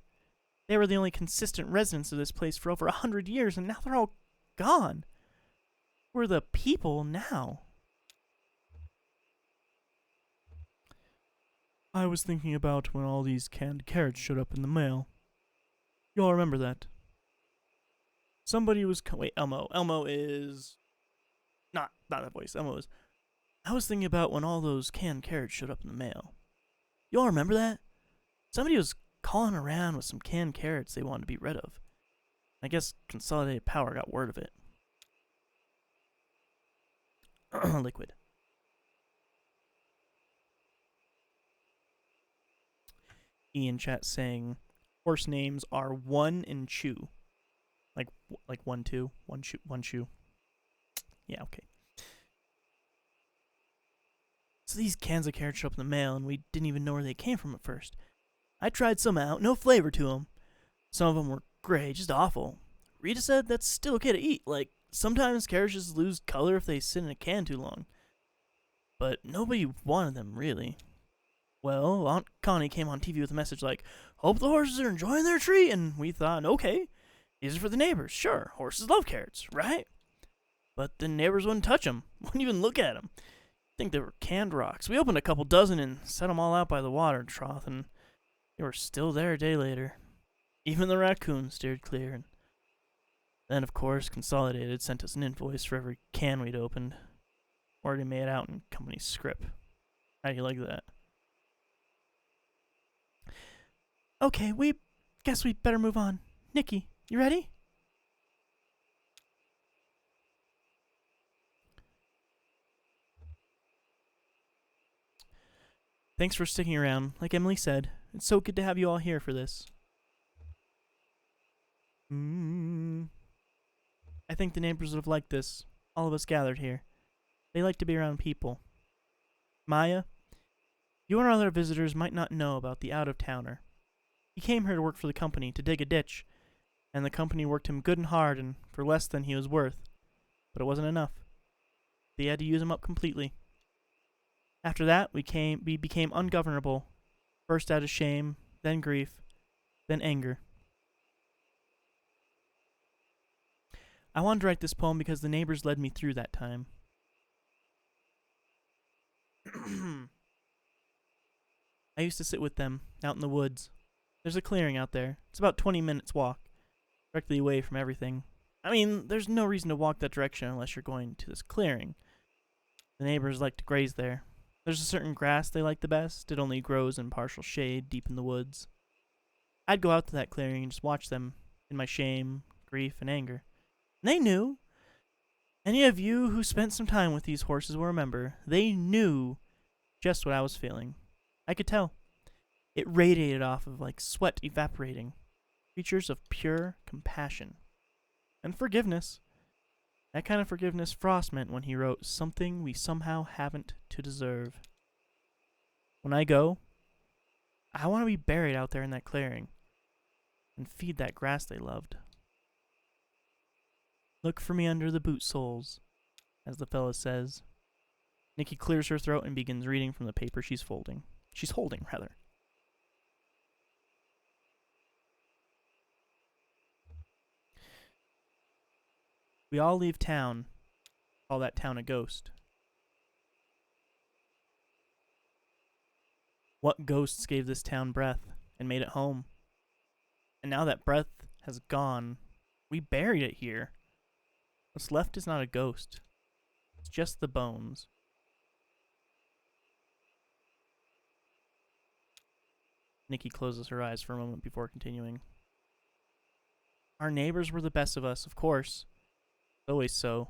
They were the only consistent residents of this place for over 100 years, and now they're all gone. We're the people now. I was thinking about when all these canned carrots showed up in the mail. You all remember that? Somebody was... wait, Elmo. Elmo is... not not that voice. Emma was. I was thinking about when all those canned carrots showed up in the mail. You all remember that? Somebody was calling around with some canned carrots they wanted to be rid of. I guess Consolidated Power got word of it. Liquid. Ian chat saying horse names are one and chew. Like 1, 2, 1 shoe, 1 shoe. Yeah, okay. So these cans of carrots showed up in the mail, and we didn't even know where they came from at first. I tried some out, no flavor to them. Some of them were gray, just awful. Rita said that's still okay to eat. Like, sometimes carrots just lose color if they sit in a can too long. But nobody wanted them, really. Well, Aunt Connie came on TV with a message like, hope the horses are enjoying their treat, and we thought, okay, these are for the neighbors. Sure, horses love carrots, right? But the neighbors wouldn't touch them, wouldn't even look at them. Think they were canned rocks. We opened a couple dozen and set them all out by the water trough, and they were still there a day later. Even the raccoons steered clear. And then, of course, Consolidated sent us an invoice for every can we'd opened. Already made out in company script. How do you like that? Okay, we guess we better move on. Nikki, you ready? Thanks for sticking around. Like Emily said, it's so good to have you all here for this. I think the neighbors would have liked this. All of us gathered here. They like to be around people. Maya, you and our other visitors might not know about the out-of-towner. He came here to work for the company to dig a ditch, and the company worked him good and hard and for less than he was worth. But it wasn't enough. They had to use him up completely. After that, we became ungovernable, first out of shame, then grief, then anger. I wanted to write this poem because the neighbors led me through that time. I used to sit with them, out in the woods. There's a clearing out there. It's about 20 minutes walk, directly away from everything. I mean, there's no reason to walk that direction unless you're going to this clearing. The neighbors like to graze there. There's a certain grass they like the best. It only grows in partial shade deep in the woods. I'd go out to that clearing and just watch them in my shame, grief, and anger. And they knew. Any of you who spent some time with these horses will remember. They knew just what I was feeling. I could tell. It radiated off of like sweat evaporating. Creatures of pure compassion. And forgiveness. That kind of forgiveness Frost meant when he wrote, something we somehow haven't to deserve. When I go, I want to be buried out there in that clearing and feed that grass they loved. Look for me under the boot soles, as the fella says. Nikki clears her throat and begins reading from the paper she's holding. We all leave town. Call that town a ghost. What ghosts gave this town breath and made it home? And now that breath has gone, we buried it here. What's left is not a ghost. It's just the bones. Nikki closes her eyes for a moment before continuing. Our neighbors were the best of us, of course. Always so.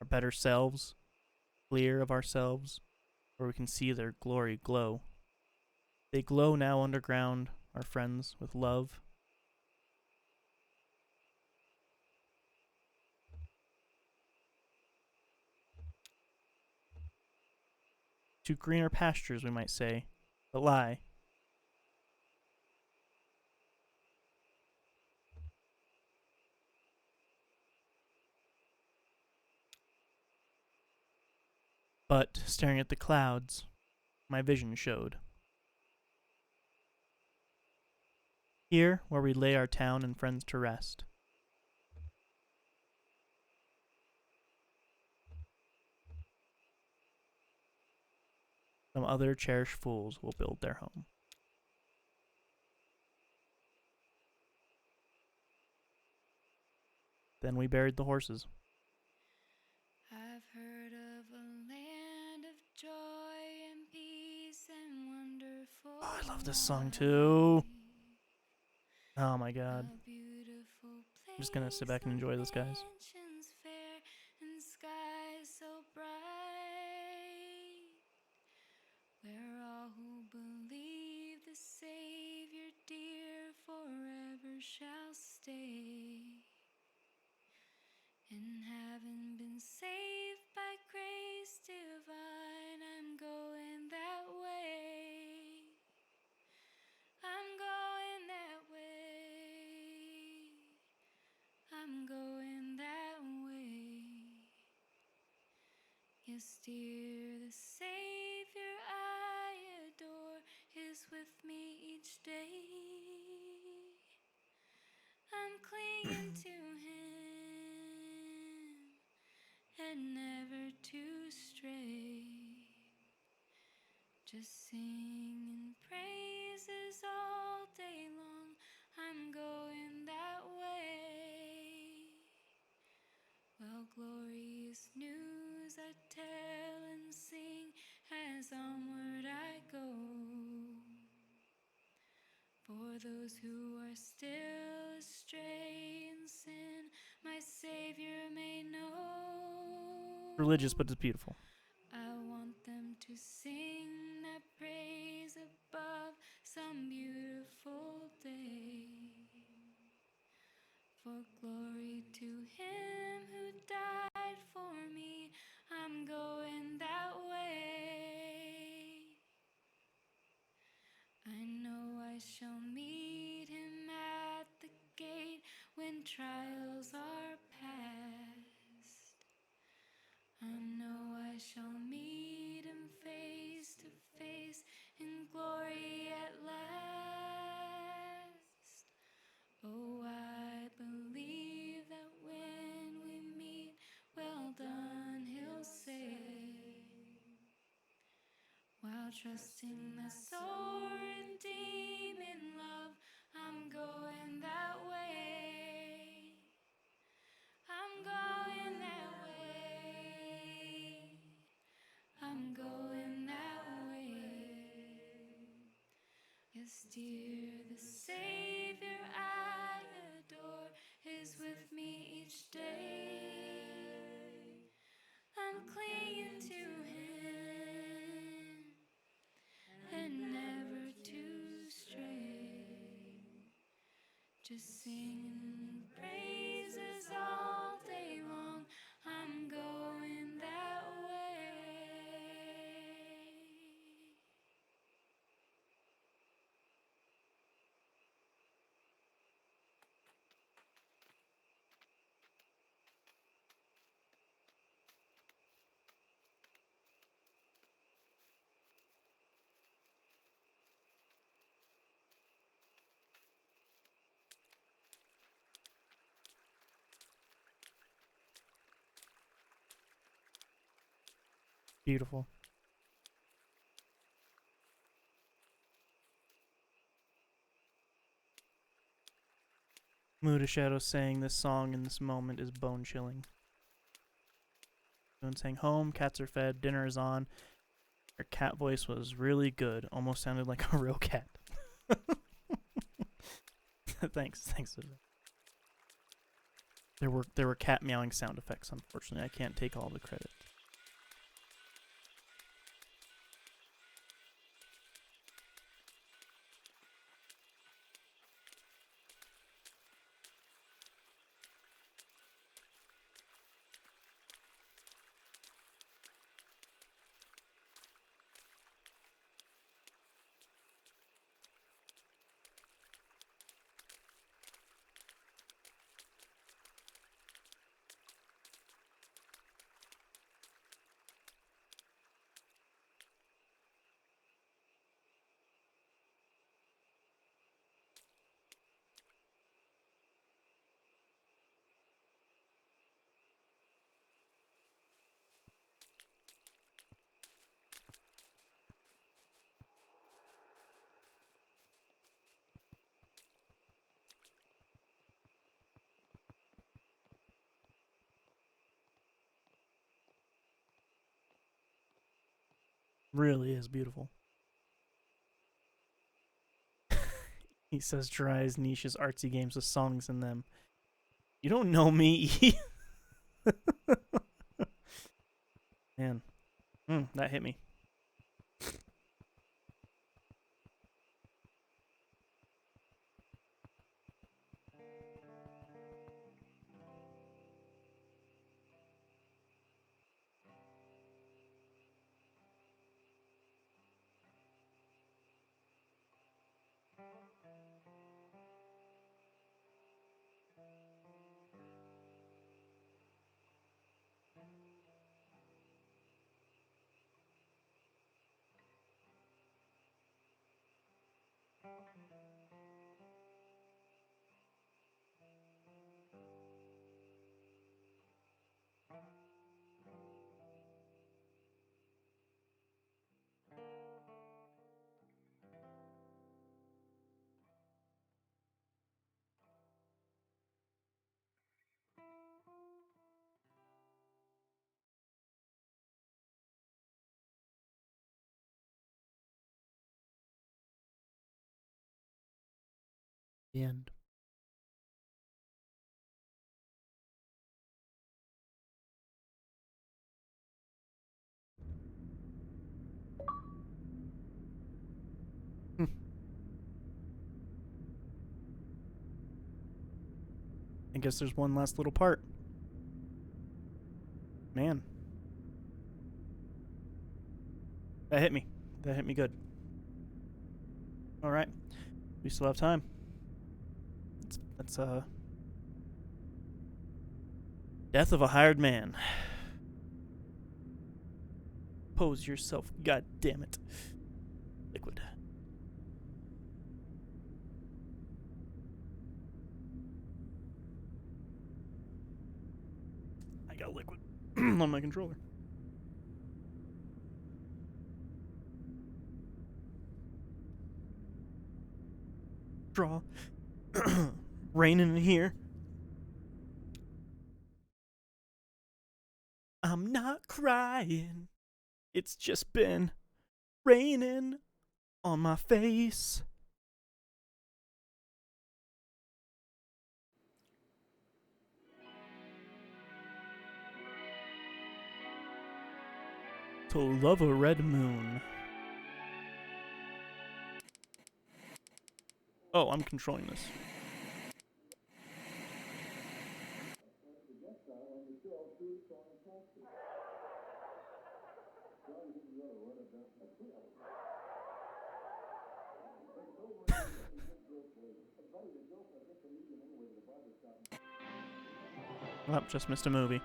Our better selves, clear of ourselves, where we can see their glory glow. They glow now underground, our friends, with love. To greener pastures, we might say, but lie. But, staring at the clouds, my vision showed. Here, where we lay our town and friends to rest. Some other cherished fools will build their home. Then we buried the horses. I've heard love this song too. Oh my god. I'm just gonna sit back and enjoy this, guys. Where all who believe the Savior dear forever shall stay. And having been saved by grace divine, I'm going that way. I'm going that way. I'm going that way. Yes, dear, the Savior I adore is with me each day. I'm clinging to Him and never to stray. Just singing praises all day long. I'm going that way. Well, glorious news I tell and sing as onward I go. For those who are still astray in sin, my Savior may know. Religious, but it's beautiful. I want them to sing that praise above some beautiful day. For glory to Him who died for me, I'm going that way. I know I shall meet Him at the gate when trials are past. I know I shall meet Him face to face in glory at last. Oh, I believe that when we meet, well done, He'll say, while trusting that soul redeeming love, I'm going that way. I'm going that way. I'm going that way. Yes, dear, the Savior I adore is with me each day. I'm clinging to Him and never to stray. Just singing praises all day long. I'm going that way. Beautiful. Muda Shadow saying this song in this moment is bone chilling. Someone saying home, cats are fed, dinner is on. Her cat voice was really good. Almost sounded like a real cat. Thanks. There were cat meowing sound effects, unfortunately. I can't take all the credit. Really is beautiful. He says Jeriah's niche is artsy games with songs in them. You don't know me. Man. That hit me. The end. I guess there's one last little part. Man. That hit me. That hit me good. Alright. We still have time. That's Death of a Hired Man. Pose yourself, god damn it. Liquid. I got liquid on my controller. Draw. Raining in here. I'm not crying. It's just been raining on my face. To love a red moon. Oh, I'm controlling this. Oh, just missed a movie.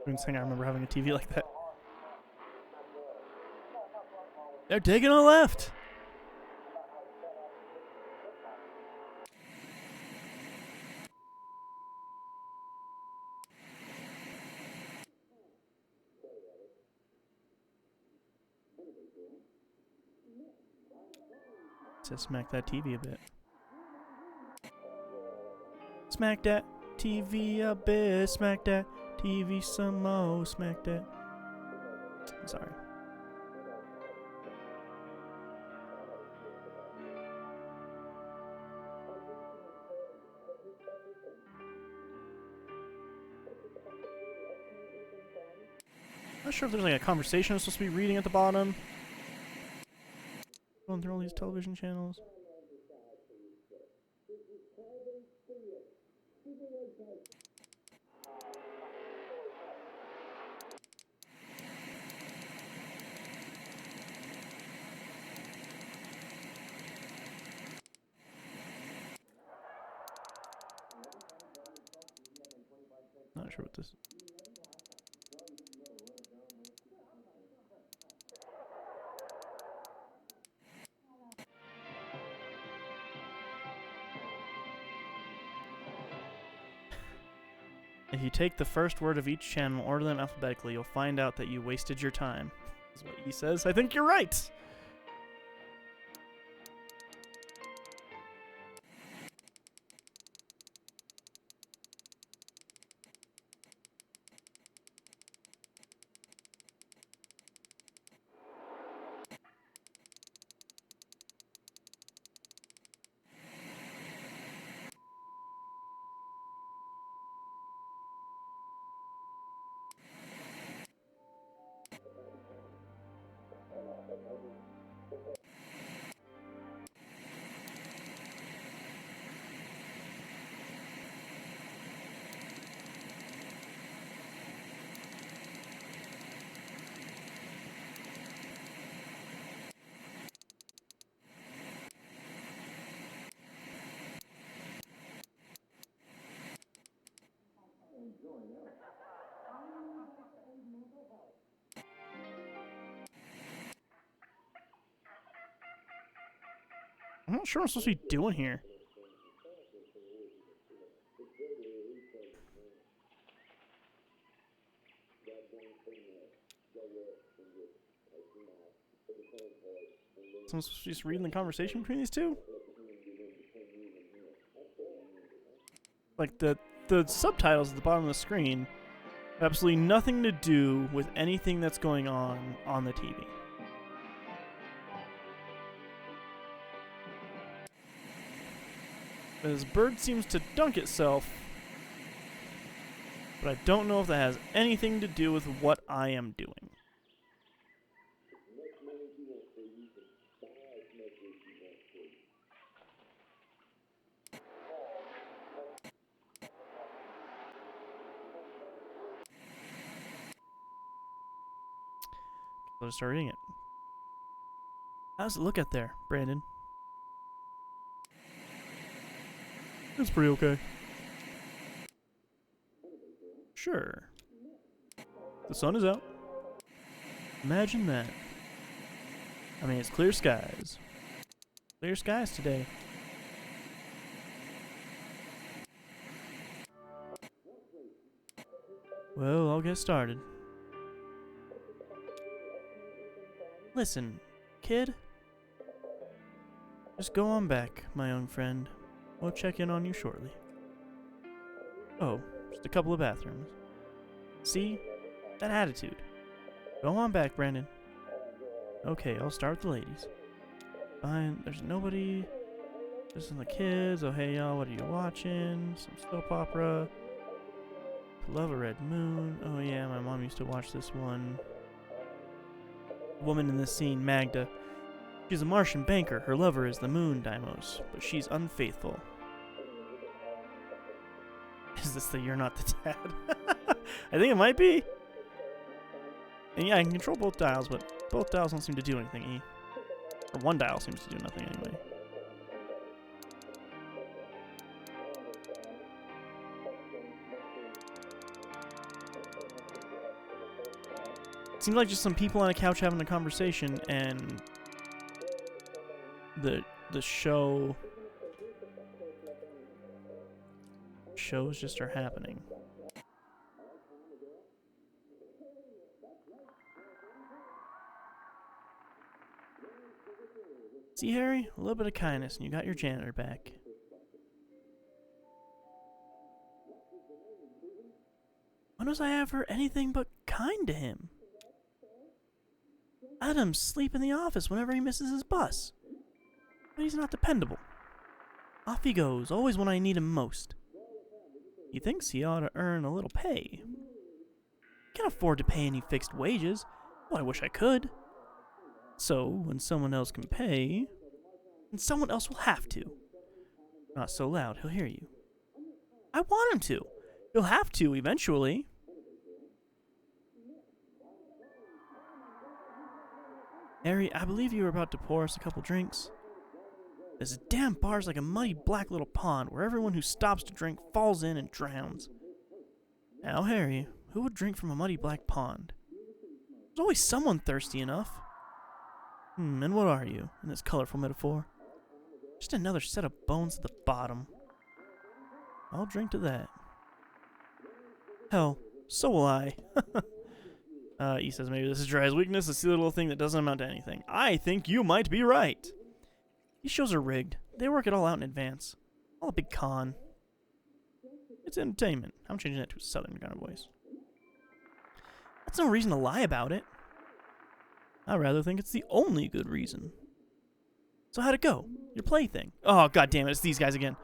I don't think I remember having a TV like that. They're taking a left. Just smack that TV a bit. Smack that TV a bit. Smack that TV some more. Smack that. Sorry. Not sure if there's like a conversation I'm supposed to be reading at the bottom. Going through all these television channels. Not sure what this is. If you take the first word of each channel, order them alphabetically, you'll find out that you wasted your time. Is what he says. I think you're right. I'm not sure what I'm supposed to be doing here. So I'm supposed to just reading the conversation between these two? Like, the subtitles at the bottom of the screen have absolutely nothing to do with anything that's going on the TV. This bird seems to dunk itself, but I don't know if that has anything to do with what I am doing. I'll just start reading it. How's it look out there, Brandon? It's pretty okay. Sure. The sun is out. Imagine that. I mean, it's clear skies. Clear skies today. Well, I'll get started. Listen, kid. Just go on back, my young friend. We'll check in on you shortly. Oh, just a couple of bathrooms. See? That attitude. Go on back, Brandon. Okay, I'll start with the ladies. Fine, there's nobody. Just the kids. Oh, hey, y'all, what are you watching? Some soap opera. Love a Red Moon. Oh, yeah, my mom used to watch this one. Woman in this scene, Magda. She's a Martian banker. Her lover is the moon, Deimos, but she's unfaithful. Is this the You're Not the Dad? I think it might be. And yeah, I can control both dials, but both dials don't seem to do anything, E. Or one dial seems to do nothing anyway. It seems like just some people on a couch having a conversation, and the shows just are happening. See, Harry? A little bit of kindness and you got your janitor back. When was I ever anything but kind to him? I let him sleep in the office whenever he misses his bus. But he's not dependable. Off he goes, always when I need him most. He thinks he ought to earn a little pay. Can't afford to pay any fixed wages. Well, I wish I could. So, when someone else can pay, then someone else will have to. Not so loud, he'll hear you. I want him to. He'll have to, eventually. Harry, I believe you were about to pour us a couple drinks. This damn bar's like a muddy black little pond where everyone who stops to drink falls in and drowns. Now, Harry, who would drink from a muddy black pond? There's always someone thirsty enough. And what are you, in this colorful metaphor? Just another set of bones at the bottom. I'll drink to that. Hell, so will I. He says maybe this is Jeriah's weakness, a silly little thing that doesn't amount to anything. I think you might be right. These shows are rigged. They work it all out in advance. All a big con. It's entertainment. I'm changing that to a southern kind of voice. That's no reason to lie about it. I rather think it's the only good reason. So how'd it go? Your play thing? Oh, god damn it, it's these guys again.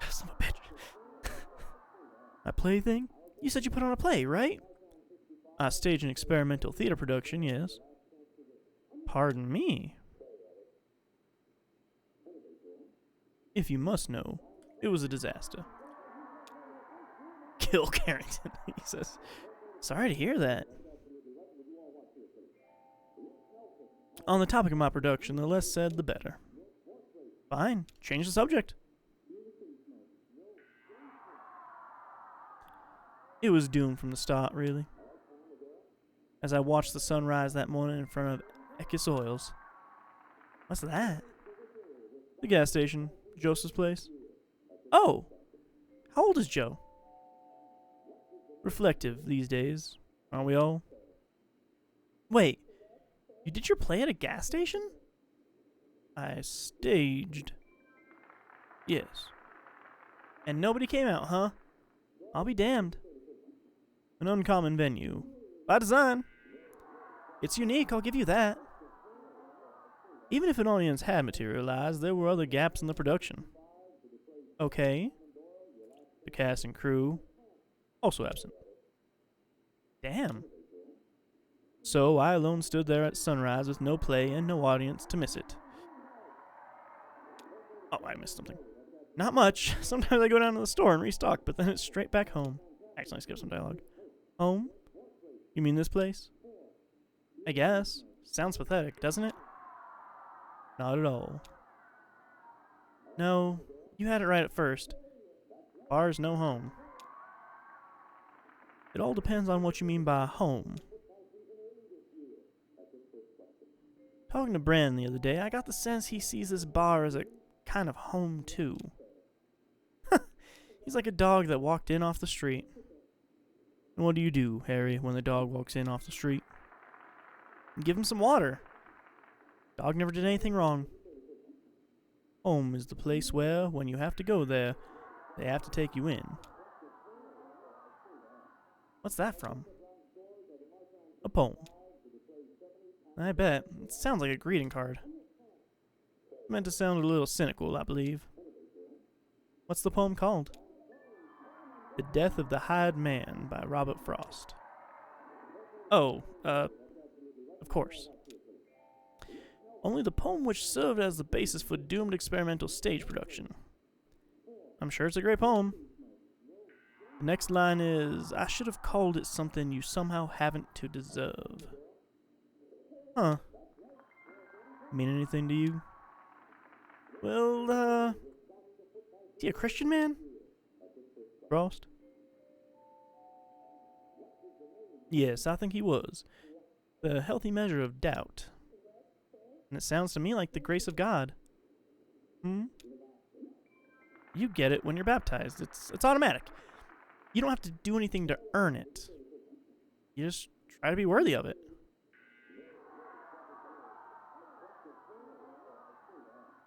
Son of a bitch. My play thing? You said you put on a play, right? I staged an experimental theater production, yes. Pardon me. If you must know, it was a disaster. Kill Carrington, he says. Sorry to hear that. On the topic of my production, the less said, the better. Fine, change the subject. It was doomed from the start, really. As I watched the sun rise that morning in front of Ekis Oils. What's that? The gas station. Joseph's place. Oh! How old is Joe? Reflective these days, aren't we all? Wait, you did your play at a gas station? I staged. Yes. And nobody came out, huh? I'll be damned. An uncommon venue. By design. It's unique, I'll give you that. Even if an audience had materialized, there were other gaps in the production. Okay. The cast and crew, also absent. Damn. So I alone stood there at sunrise with no play and no audience to miss it. Oh, I missed something. Not much. Sometimes I go down to the store and restock, but then it's straight back home. Actually, I skipped some dialogue. Home? You mean this place? I guess. Sounds pathetic, doesn't it? Not at all. No, you had it right at first. Bar's no home. It all depends on what you mean by home. Talking to Brandon the other day, I got the sense he sees this bar as a kind of home too. He's like a dog that walked in off the street. And what do you do, Harry, when the dog walks in off the street? Give him some water. Dog never did anything wrong. Home is the place where, when you have to go there, they have to take you in. What's that from? A poem. I bet. It sounds like a greeting card. Meant to sound a little cynical, I believe. What's the poem called? The Death of the Hired Man by Robert Frost. Oh, of course. Only the poem which served as the basis for doomed experimental stage production. I'm sure it's a great poem. The next line is, I should have called it something you somehow haven't to deserve. Huh. Mean anything to you? Well, is he a Christian man? Frost? Yes, I think he was. The healthy measure of doubt. And it sounds to me like the grace of God. You get it when you're baptized. It's automatic. You don't have to do anything to earn it. You just try to be worthy of it.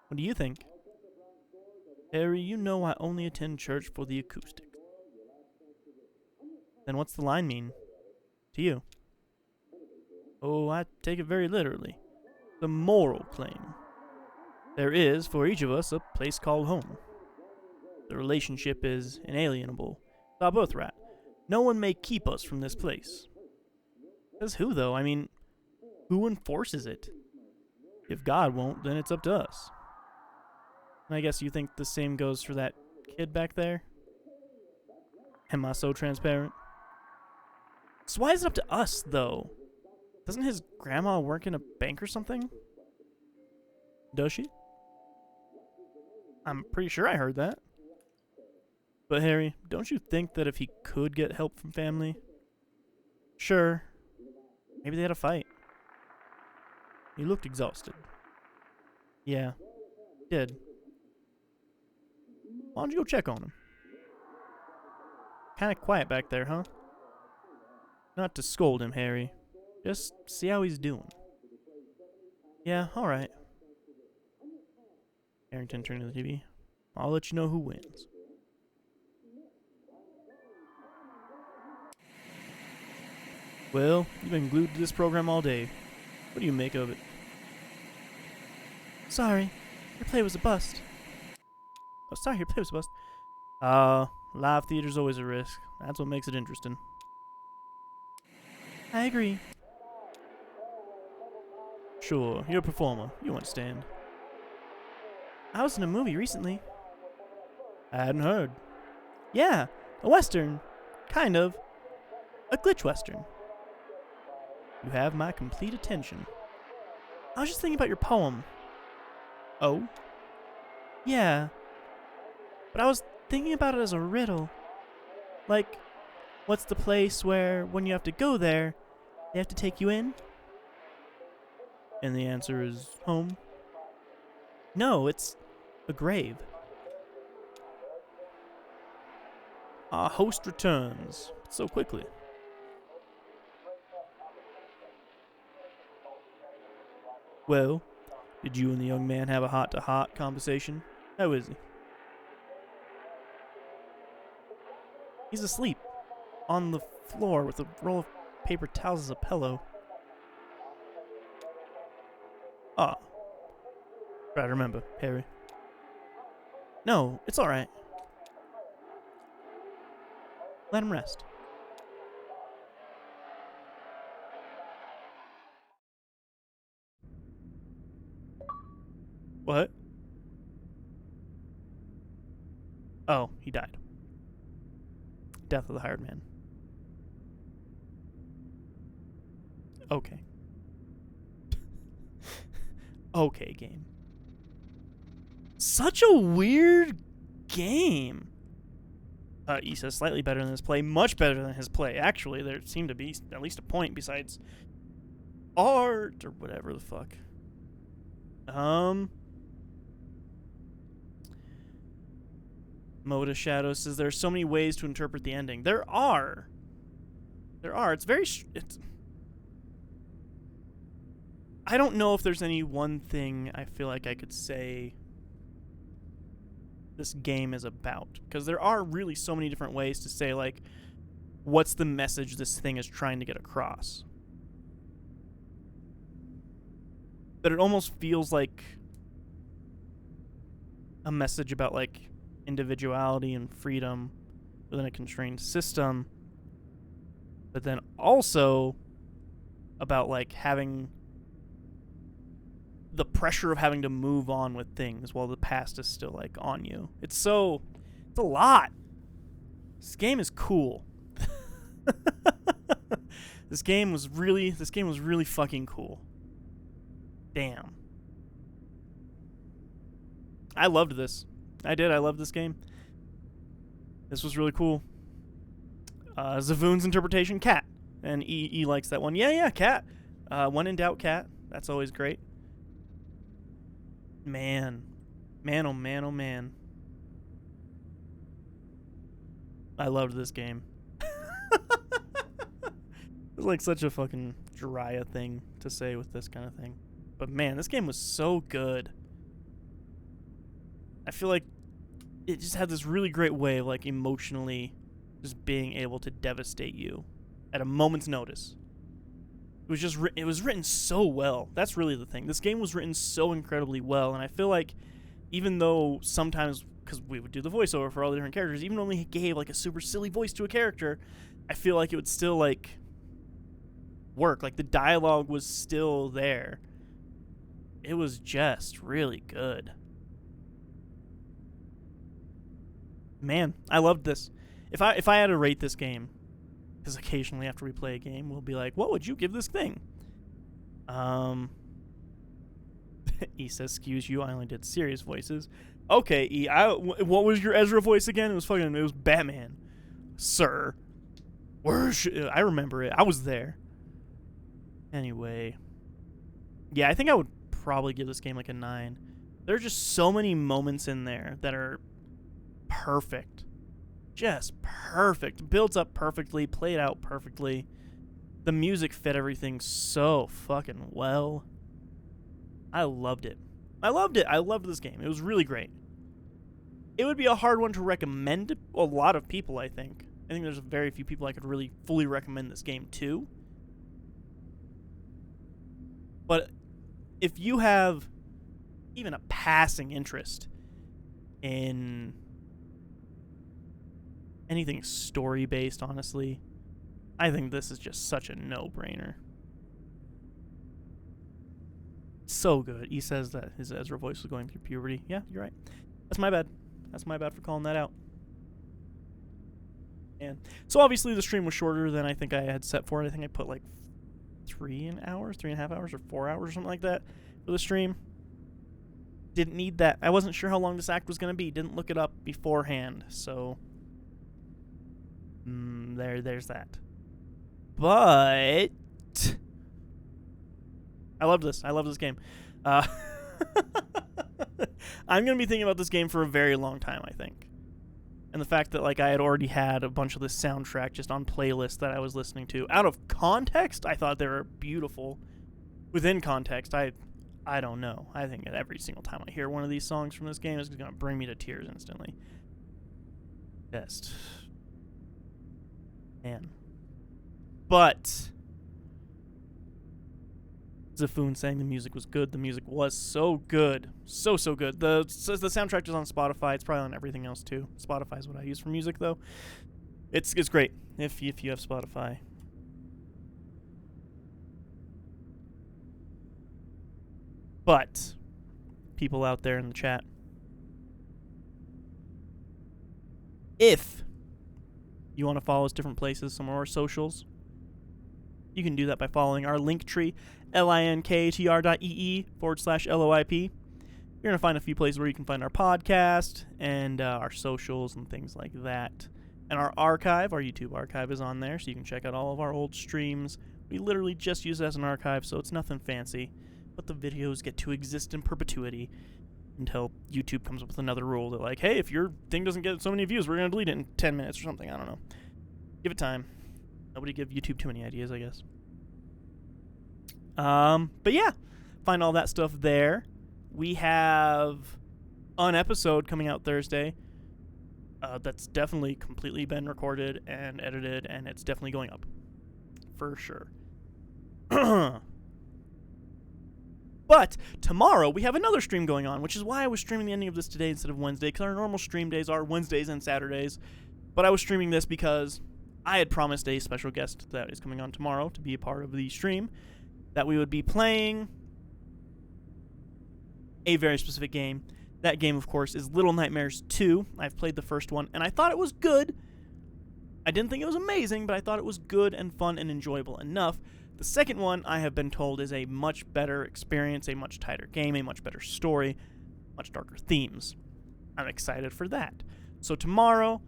What do you think? Harry, you know I only attend church for the acoustics. Then what's the line mean? To you? Oh, I take it very literally. The moral claim. There is, for each of us, a place called home. The relationship is inalienable. It's our birthright. No one may keep us from this place. Says who, though? I mean, who enforces it? If God won't, then it's up to us. And I guess you think the same goes for that kid back there? Am I so transparent? So why is it up to us, though? Doesn't his grandma work in a bank or something? Does she? I'm pretty sure I heard that. But Harry, don't you think that if he could get help from family? Sure. Maybe they had a fight. He looked exhausted. Yeah, did. Why don't you go check on him? Kinda quiet back there, huh? Not to scold him, Harry. Just see how he's doing. Yeah, alright. Harrington turned to the TV. I'll let you know who wins. Well, you've been glued to this program all day. What do you make of it? Sorry, your play was a bust. Oh, sorry, your play was a bust. Live theater's always a risk. That's what makes it interesting. I agree. Sure, you're a performer. You understand. I was in a movie recently. I hadn't heard. Yeah, a western. Kind of. A glitch western. You have my complete attention. I was just thinking about your poem. Oh? Yeah. But I was thinking about it as a riddle. Like, what's the place where, when you have to go there, they have to take you in? And the answer is home? No, it's A grave. Our host returns so quickly. Well, did you and the young man have a heart-to-heart conversation? How is he? He's asleep. On the floor with a roll of paper towels as a pillow. Ah. Try to remember, Harry. No, it's alright. Let him rest. What? Oh, he died. Death of the hired man. Okay. Okay, game. Such a weird game. He says slightly better than his play, much better than his play. Actually, there seemed to be at least a point besides art or whatever the fuck. Moda Shadow says there are so many ways to interpret the ending. There are. It's very. I don't know if there's any one thing I feel like I could say this game is about, because there are really so many different ways to say, like, what's the message this thing is trying to get across. But it almost feels like a message about, like, individuality and freedom within a constrained system, but then also about, like, having the pressure of having to move on with things while the past is still, like, on you. It's a lot. This game is cool. This game was really fucking cool. Damn. I loved this. I loved this game. This was really cool. Zavoon's interpretation, cat. And E likes that one. Yeah, cat. When in doubt, cat. That's always great. Man, oh man. I loved this game. It's like such a fucking Jeriah thing to say with this kind of thing. But man, this game was so good. I feel like it just had this really great way of, like, emotionally just being able to devastate you at a moment's notice. It was written so well. That's really the thing. This game was written so incredibly well, and I feel like even though sometimes, because we would do the voiceover for all the different characters, even when we gave, like, a super silly voice to a character, I feel like it would still, like, work. Like, the dialogue was still there. It was just really good. Man, I loved this. If I had to rate this game, because occasionally after we play a game, we'll be like, what would you give this thing? E says, excuse you, I only did serious voices. Okay, E, what was your Ezra voice again? It was Batman. Sir. I remember it. I was there. Anyway. Yeah, I think I would probably give this game like a 9. There are just so many moments in there that are perfect. Just perfect. Builds up perfectly, played out perfectly. The music fit everything so fucking well. I loved it. I loved this game. It was really great. It would be a hard one to recommend to a lot of people, I think. I think there's very few people I could really fully recommend this game to. But if you have even a passing interest in anything story-based, honestly, I think this is just such a no-brainer. So good. He says that his Ezra voice was going through puberty. Yeah, you're right. That's my bad. That's my bad for calling that out. And so obviously the stream was shorter than I think I had set for it. I think I put like 3.5 hours, or 4 hours, or something like that for the stream. Didn't need that. I wasn't sure how long this act was going to be. Didn't look it up beforehand. So there's that. But I love this. I love this game. I'm going to be thinking about this game for a very long time, I think. And the fact that, like, I had already had a bunch of this soundtrack just on playlists that I was listening to. Out of context, I thought they were beautiful. Within context, I don't know. I think that every single time I hear one of these songs from this game, it's going to bring me to tears instantly. Best. Man. But Zafoon saying the music was good. The music was so good. So good. The soundtrack is on Spotify. It's probably on everything else too. Spotify is what I use for music though. It's great if you have Spotify. But people out there in the chat, if you want to follow us different places, some of our socials, you can do that by following our Linktree, linktr.ee/LOIP. You're going to find a few places where you can find our podcast and our socials and things like that. And our archive, our YouTube archive, is on there, so you can check out all of our old streams. We literally just use it as an archive, so it's nothing fancy. But the videos get to exist in perpetuity until YouTube comes up with another rule that, like, hey, if your thing doesn't get so many views, we're going to delete it in 10 minutes or something. I don't know. Give it time. Nobody give YouTube too many ideas, I guess. But yeah, find all that stuff there. We have an episode coming out Thursday that's definitely completely been recorded and edited, and it's definitely going up. For sure. But tomorrow we have another stream going on, which is why I was streaming the ending of this today instead of Wednesday, because our normal stream days are Wednesdays and Saturdays. But I was streaming this because I had promised a special guest that is coming on tomorrow to be a part of the stream that we would be playing a very specific game. That game, of course, is Little Nightmares 2. I've played the first one, and I thought it was good. I didn't think it was amazing, but I thought it was good and fun and enjoyable enough. The second one, I have been told, is a much better experience, a much tighter game, a much better story, much darker themes. I'm excited for that. So tomorrow,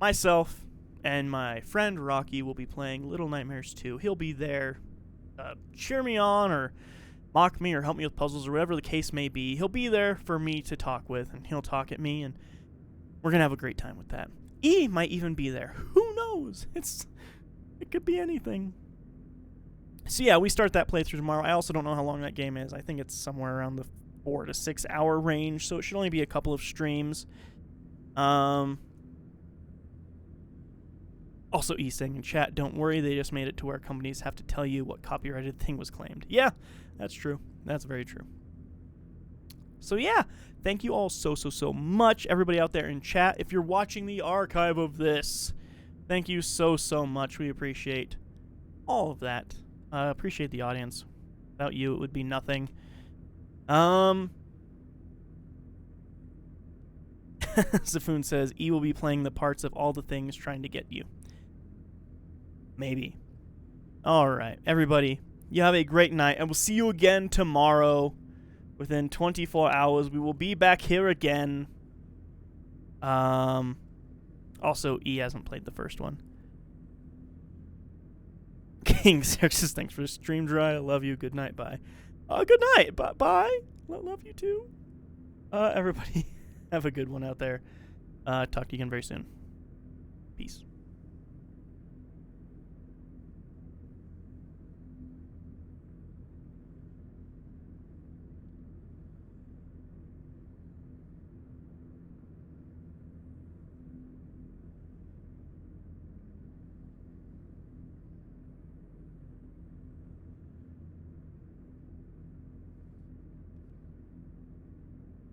myself and my friend Rocky will be playing Little Nightmares 2. He'll be there, cheer me on or mock me or help me with puzzles or whatever the case may be. He'll be there for me to talk with, and he'll talk at me, and we're going to have a great time with that. E might even be there. Who knows? It could be anything. So yeah, we start that playthrough tomorrow. I also don't know how long that game is. I think it's somewhere around the 4 to 6 hour range, so it should only be a couple of streams. Also, E saying in chat, don't worry, they just made it to where companies have to tell you what copyrighted thing was claimed. Yeah, that's true. That's very true. So yeah, thank you all so much, everybody out there in chat. If you're watching the archive of this, thank you so much. We appreciate all of that. Appreciate the audience. Without you, it would be nothing. Zafoon says, E will be playing the parts of all the things trying to get you. Maybe. Alright, everybody, you have a great night, and we'll see you again tomorrow. Within 24 hours, we will be back here again. Also, E hasn't played the first one. King Xerxes, thanks for the stream, Jeriah. I love you. Good night. Bye. Good night. Bye. Love you too. Everybody, have a good one out there. Talk to you again very soon. Peace.